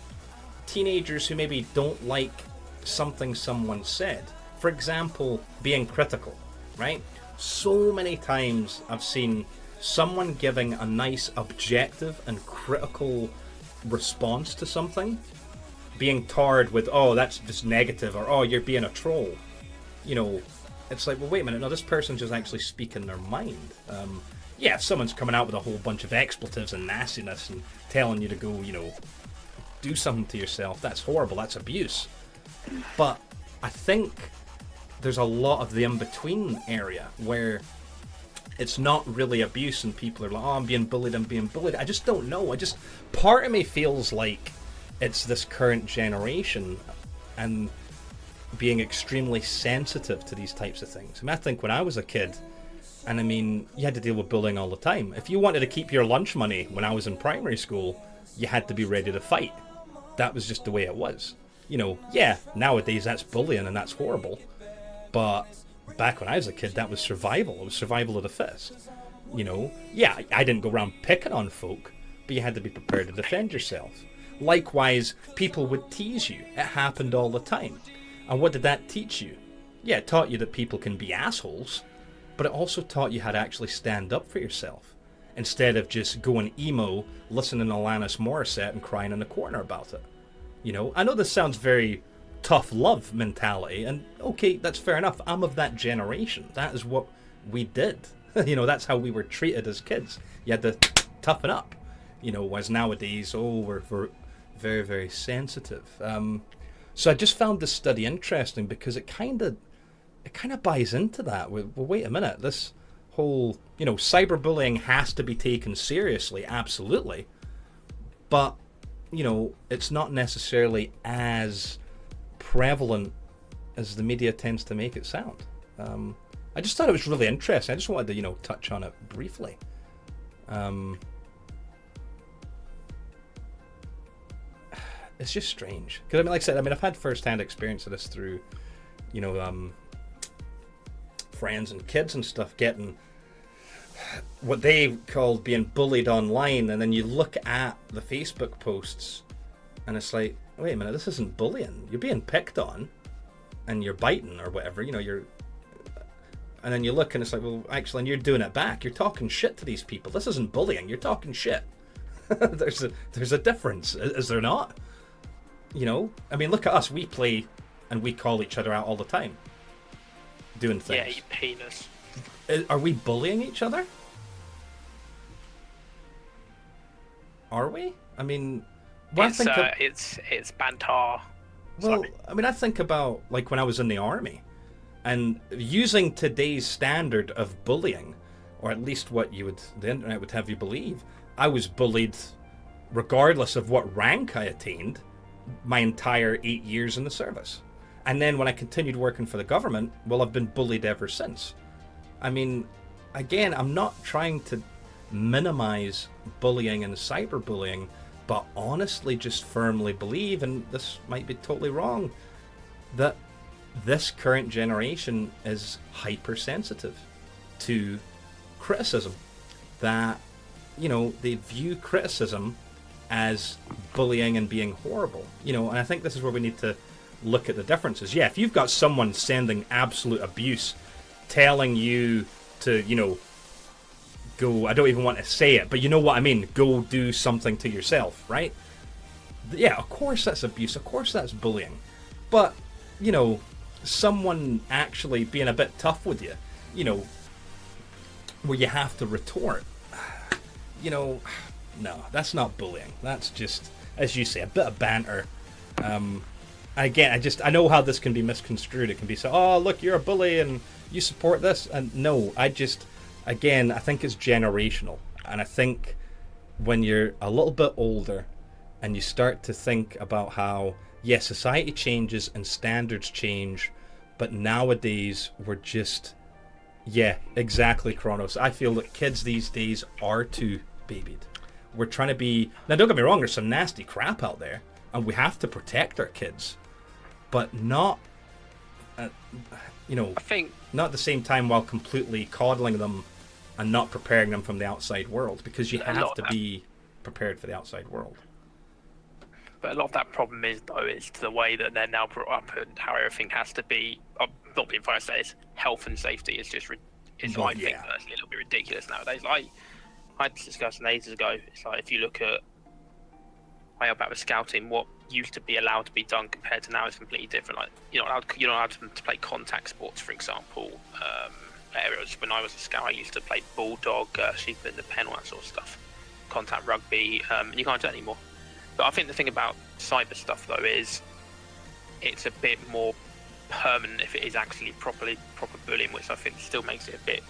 teenagers who maybe don't like something someone said. For example, being critical, right? So many times I've seen someone giving a nice objective and critical response to something being tarred with, oh, that's just negative, or oh, you're being a troll. It's like, well, wait a minute, no, this person's just actually speaking their mind. If someone's coming out with a whole bunch of expletives and nastiness and telling you to go, do something to yourself, that's horrible, that's abuse. But I think there's a lot of the in-between area where it's not really abuse and people are like, oh, I'm being bullied. I just don't know. Part of me feels like it's this current generation and being extremely sensitive to these types of things. I think when I was a kid, and you had to deal with bullying all the time. If you wanted to keep your lunch money when I was in primary school, you had to be ready to fight. That was just the way it was. Nowadays that's bullying and that's horrible. But back when I was a kid, that was survival. It was survival of the fittest. I didn't go around picking on folk, but you had to be prepared to defend yourself. Likewise, people would tease you. It happened all the time. And what did that teach you? Yeah, it taught you that people can be assholes, but it also taught you how to actually stand up for yourself, instead of just going emo, listening to Alanis Morissette and crying in the corner about it. I know this sounds very tough love mentality, and okay, that's fair enough. I'm of that generation. That is what we did. That's how we were treated as kids. You had to toughen up. Whereas nowadays, we're very, very sensitive. So I just found this study interesting because it kind of buys into that. Well, wait a minute. This whole, cyberbullying has to be taken seriously, absolutely. But, it's not necessarily as prevalent as the media tends to make it sound. I just thought it was really interesting. I just wanted to, touch on it briefly. It's just strange. Because, like I said, I've had first-hand experience of this through, friends and kids and stuff getting what they called being bullied online, and then you look at the Facebook posts and it's like, wait a minute, this isn't bullying. You're being picked on and you're biting or whatever, and then you look and it's like, well, actually, and you're doing it back. You're talking shit to these people. This isn't bullying. You're talking shit. There's a difference, is there not? Look at us. We play and we call each other out all the time. Doing things. Yeah, you penis. Are we bullying each other? Are we? Well, it's banter. Well, I mean, I think about like when I was in the army, and using today's standard of bullying, or at least what the internet would have you believe, I was bullied regardless of what rank I attained my entire 8 years in the service. And then when I continued working for the government, well, I've been bullied ever since. I mean, again, I'm not trying to minimize bullying and cyberbullying, but honestly just firmly believe, and this might be totally wrong, that this current generation is hypersensitive to criticism. That, they view criticism as bullying and being horrible. And I think this is where we need to look at the differences. Yeah, if you've got someone sending absolute abuse, telling you to, go, I don't even want to say it, but you know what I mean, go do something to yourself, right? Yeah, of course that's abuse, of course that's bullying. But, someone actually being a bit tough with you, where you have to retort, no, that's not bullying. That's just, as you say, a bit of banter. Again, I know how this can be misconstrued. It can be said, oh, look, you're a bully and you support this. And no, I think it's generational. And I think when you're a little bit older and you start to think about how, yes, society changes and standards change, but nowadays we're just, yeah, exactly, Kronos. I feel that kids these days are too babied. We're trying to be, now don't get me wrong, there's some nasty crap out there and we have to protect our kids, but not, I think, not at the same time while completely coddling them and not preparing them from the outside world, because you have to be prepared for the outside world. But a lot of that problem is the way that they're now brought up and how everything has to be, not being funny, it's health and safety is just, I think personally a little bit ridiculous nowadays. Like, I discussed ages ago, it's like if you look at way about the scouting, what used to be allowed to be done compared to now is completely different. Like you're not allowed to play contact sports, for example. Areas when I was a scout, I used to play bulldog, sheep in the pen, all that sort of stuff. Contact rugby, and you can't do that anymore. But I think the thing about cyber stuff though is it's a bit more permanent if it is actually proper bullying, which I think still makes it a bit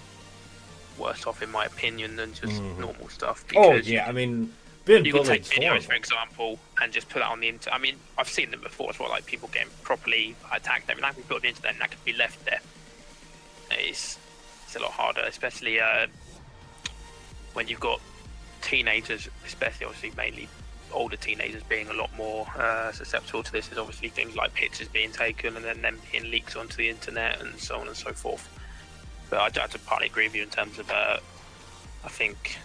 worse off in my opinion than just normal stuff. Because I mean, being you bullied, can take videos for example and just put that on the internet. I mean, I've seen them before as well, like people getting properly attacked. I mean, that can be put on the internet and that can be left there. It's a lot harder, especially when you've got teenagers, especially obviously mainly older teenagers being a lot more susceptible to this. There's obviously things like pictures being taken and then them being leaked onto the internet and so on and so forth. But I have to partly agree with you in terms of I think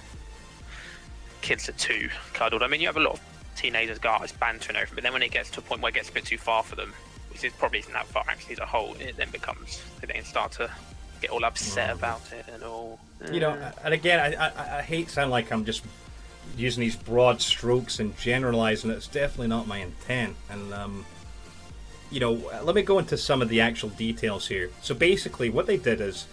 kids are too cuddled. I mean, you have a lot of teenagers go out as banter and everything, but then when it gets to a point where it gets a bit too far for them, which is probably isn't that far actually as a whole, it then becomes, they then start to get all upset about it and all. And again, I hate sound like I'm just using these broad strokes and generalizing. It's definitely not my intent. And let me go into some of the actual details here. So basically what they did is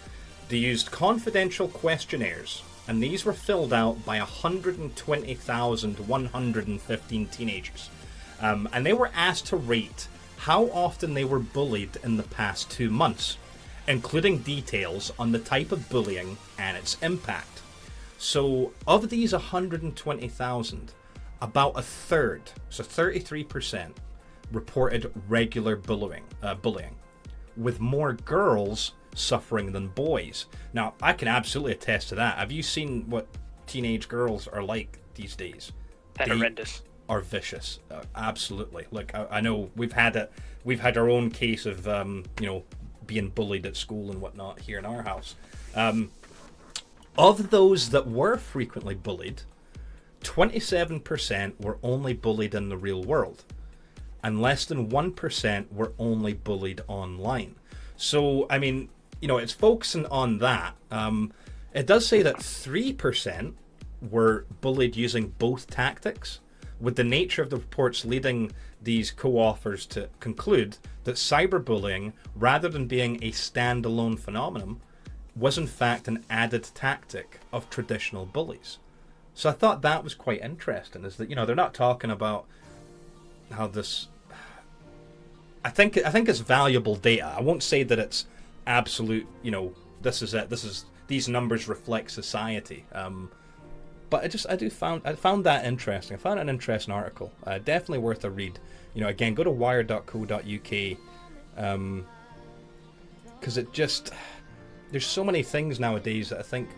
they used confidential questionnaires, and these were filled out by 120,115 teenagers, and they were asked to rate how often they were bullied in the past 2 months, including details on the type of bullying and its impact. So of these 120,000, about a third, so 33%, reported regular bullying, with more girls suffering than boys. Now, I can absolutely attest to that. Have you seen what teenage girls are like these days? They're horrendous. Are vicious. Absolutely. Look, I know we've had our own case of being bullied at school and whatnot here in our house. Of those that were frequently bullied, 27% were only bullied in the real world, and less than 1% were only bullied online. So, I mean, it's focusing on that. It does say that 3% were bullied using both tactics, with the nature of the reports leading these co-authors to conclude that cyberbullying, rather than being a standalone phenomenon, was in fact an added tactic of traditional bullies. So I thought that was quite interesting, is that, they're not talking about this. I think it's valuable data. I won't say that it's absolute. This is it. These numbers reflect society. But I found that interesting. I found an interesting article. Definitely worth a read. Again, go to wire.co.uk. Because there's so many things nowadays that I think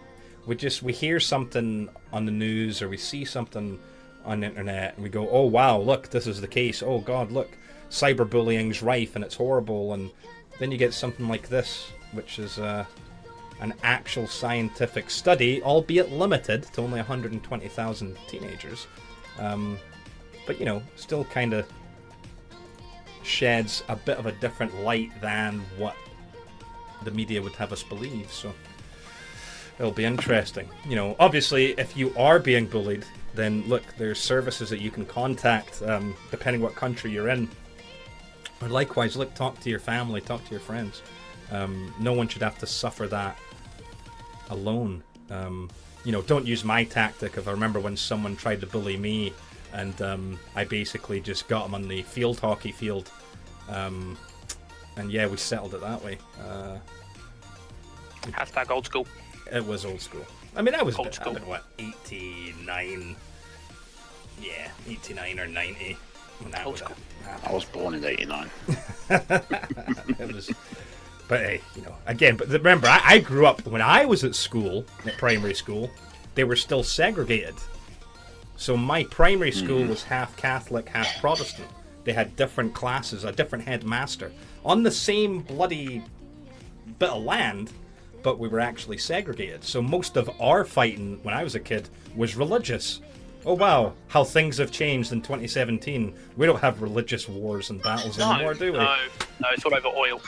we hear something on the news or we see something on the internet and we go, oh wow, look, this is the case. Oh god, look, cyberbullying's rife and it's horrible. And then you get something like this, which is an actual scientific study, albeit limited to only 120,000 teenagers. But still kind of sheds a bit of a different light than what the media would have us believe. So it'll be interesting. Obviously, if you are being bullied, then look, there's services that you can contact, depending what country you're in. Or likewise, look, talk to your family, talk to your friends. No one should have to suffer that alone. Don't use my tactic of, I remember when someone tried to bully me, and I basically just got him on the field hockey field. And yeah, we settled it that way. Hashtag old school. It was old school. I mean, I was Old school. 89? Yeah, 89 or 90. When that Old was school. I was born in '89. It was, but hey, again. But remember, I grew up when I was at school, at primary school. They were still segregated. So my primary school was half Catholic, half Protestant. They had different classes, a different headmaster on the same bloody bit of land, but we were actually segregated. So most of our fighting when I was a kid was religious. Oh wow, how things have changed in 2017. We don't have religious wars and battles anymore, do we? No, it's all over oil.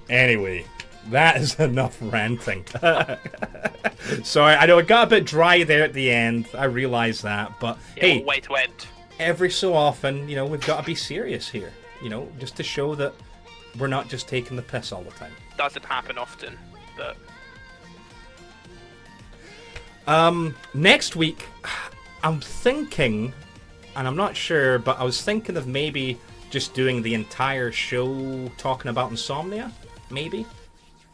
Anyway, that is enough ranting. Sorry, I know it got a bit dry there at the end. I realise that, but hey, way to end. Every so often, we've got to be serious here. Just to show that we're not just taking the piss all the time. Doesn't happen often, but next week, I'm thinking, and I'm not sure, but I was thinking of maybe just doing the entire show talking about insomnia, maybe,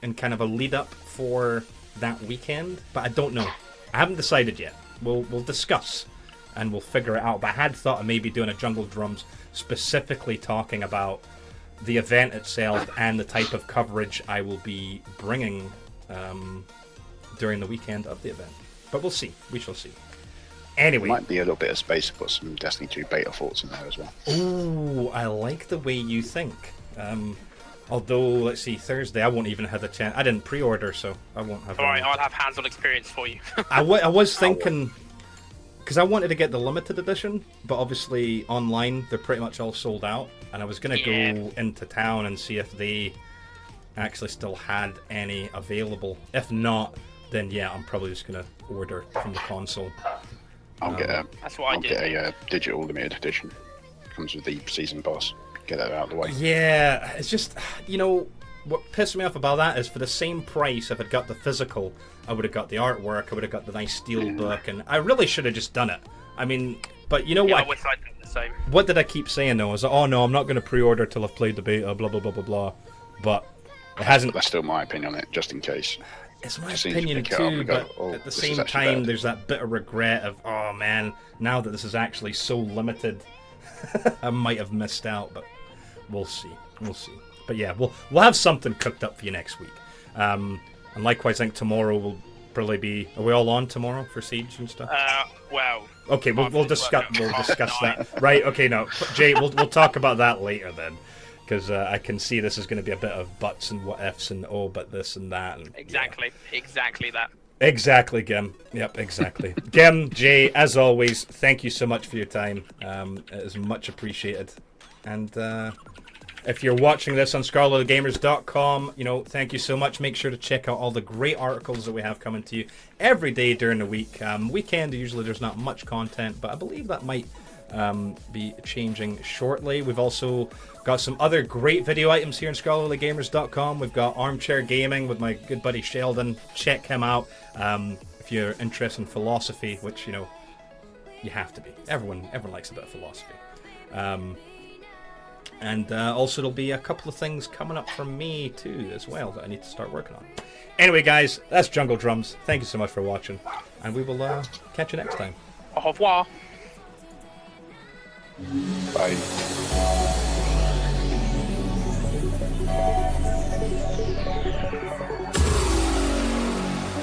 and kind of a lead up for that weekend. But I don't know. I haven't decided yet. We'll discuss and we'll figure it out. But I had thought of maybe doing a Jungle Drums specifically talking about the event itself and the type of coverage I will be bringing during the weekend of the event. But we'll see. We shall see. Anyway. Might be a little bit of space to put some Destiny 2 beta thoughts in there as well. Ooh, I like the way you think. Although, let's see, Thursday I won't even have a chance. I didn't pre-order, so I won't have. Alright, I'll have hands-on experience for you. I was thinking, because I wanted to get the limited edition, but obviously online they're pretty much all sold out, and I was going to go into town and see if they actually still had any available. If not, then yeah, I'm probably just going to order from the console. I'll get That's what I did. get a digital limited edition. Comes with the season pass. Get that out of the way. Yeah, it's just, what pissed me off about that is for the same price, if I'd got the physical, I would have got the artwork, I would have got the nice steel book, and I really should have just done it. I mean, but you know what? I wish I'd done the same. What did I keep saying though? I was like, oh no, I'm not going to pre-order till I've played the beta, blah blah blah blah blah. But it hasn't. That's still my opinion on it, just in case. It's my As soon as you opinion pick it up, too, you go, but "Oh, at the this is same actually time, bad." there's that bit of regret of, oh man, now that this is actually so limited, I might have missed out. But we'll see. We'll see. But yeah, we'll have something cooked up for you next week. And likewise, I think tomorrow will probably be. Are we all on tomorrow for Siege and stuff? Well. Okay, we'll discuss that. Right. Okay. No, Jay, we'll talk about that later then. Because I can see this is going to be a bit of buts and what ifs and oh, but this and that. And, Exactly that. Exactly, Gim. Yep, exactly. Gim, Jay, as always, thank you so much for your time. It is much appreciated. And if you're watching this on ScarletGamers.com, thank you so much. Make sure to check out all the great articles that we have coming to you every day during the week. Weekend, usually there's not much content, but I believe that might be changing shortly. We've also got some other great video items here on ScarletGamers.com. We've got Armchair Gaming with my good buddy Sheldon. Check him out if you're interested in philosophy, which you have to be. Everyone likes a bit of philosophy. And also there'll be a couple of things coming up from me too as well that I need to start working on. Anyway, guys, that's Jungle Drums. Thank you so much for watching, and we will catch you next time. Au revoir. Bye.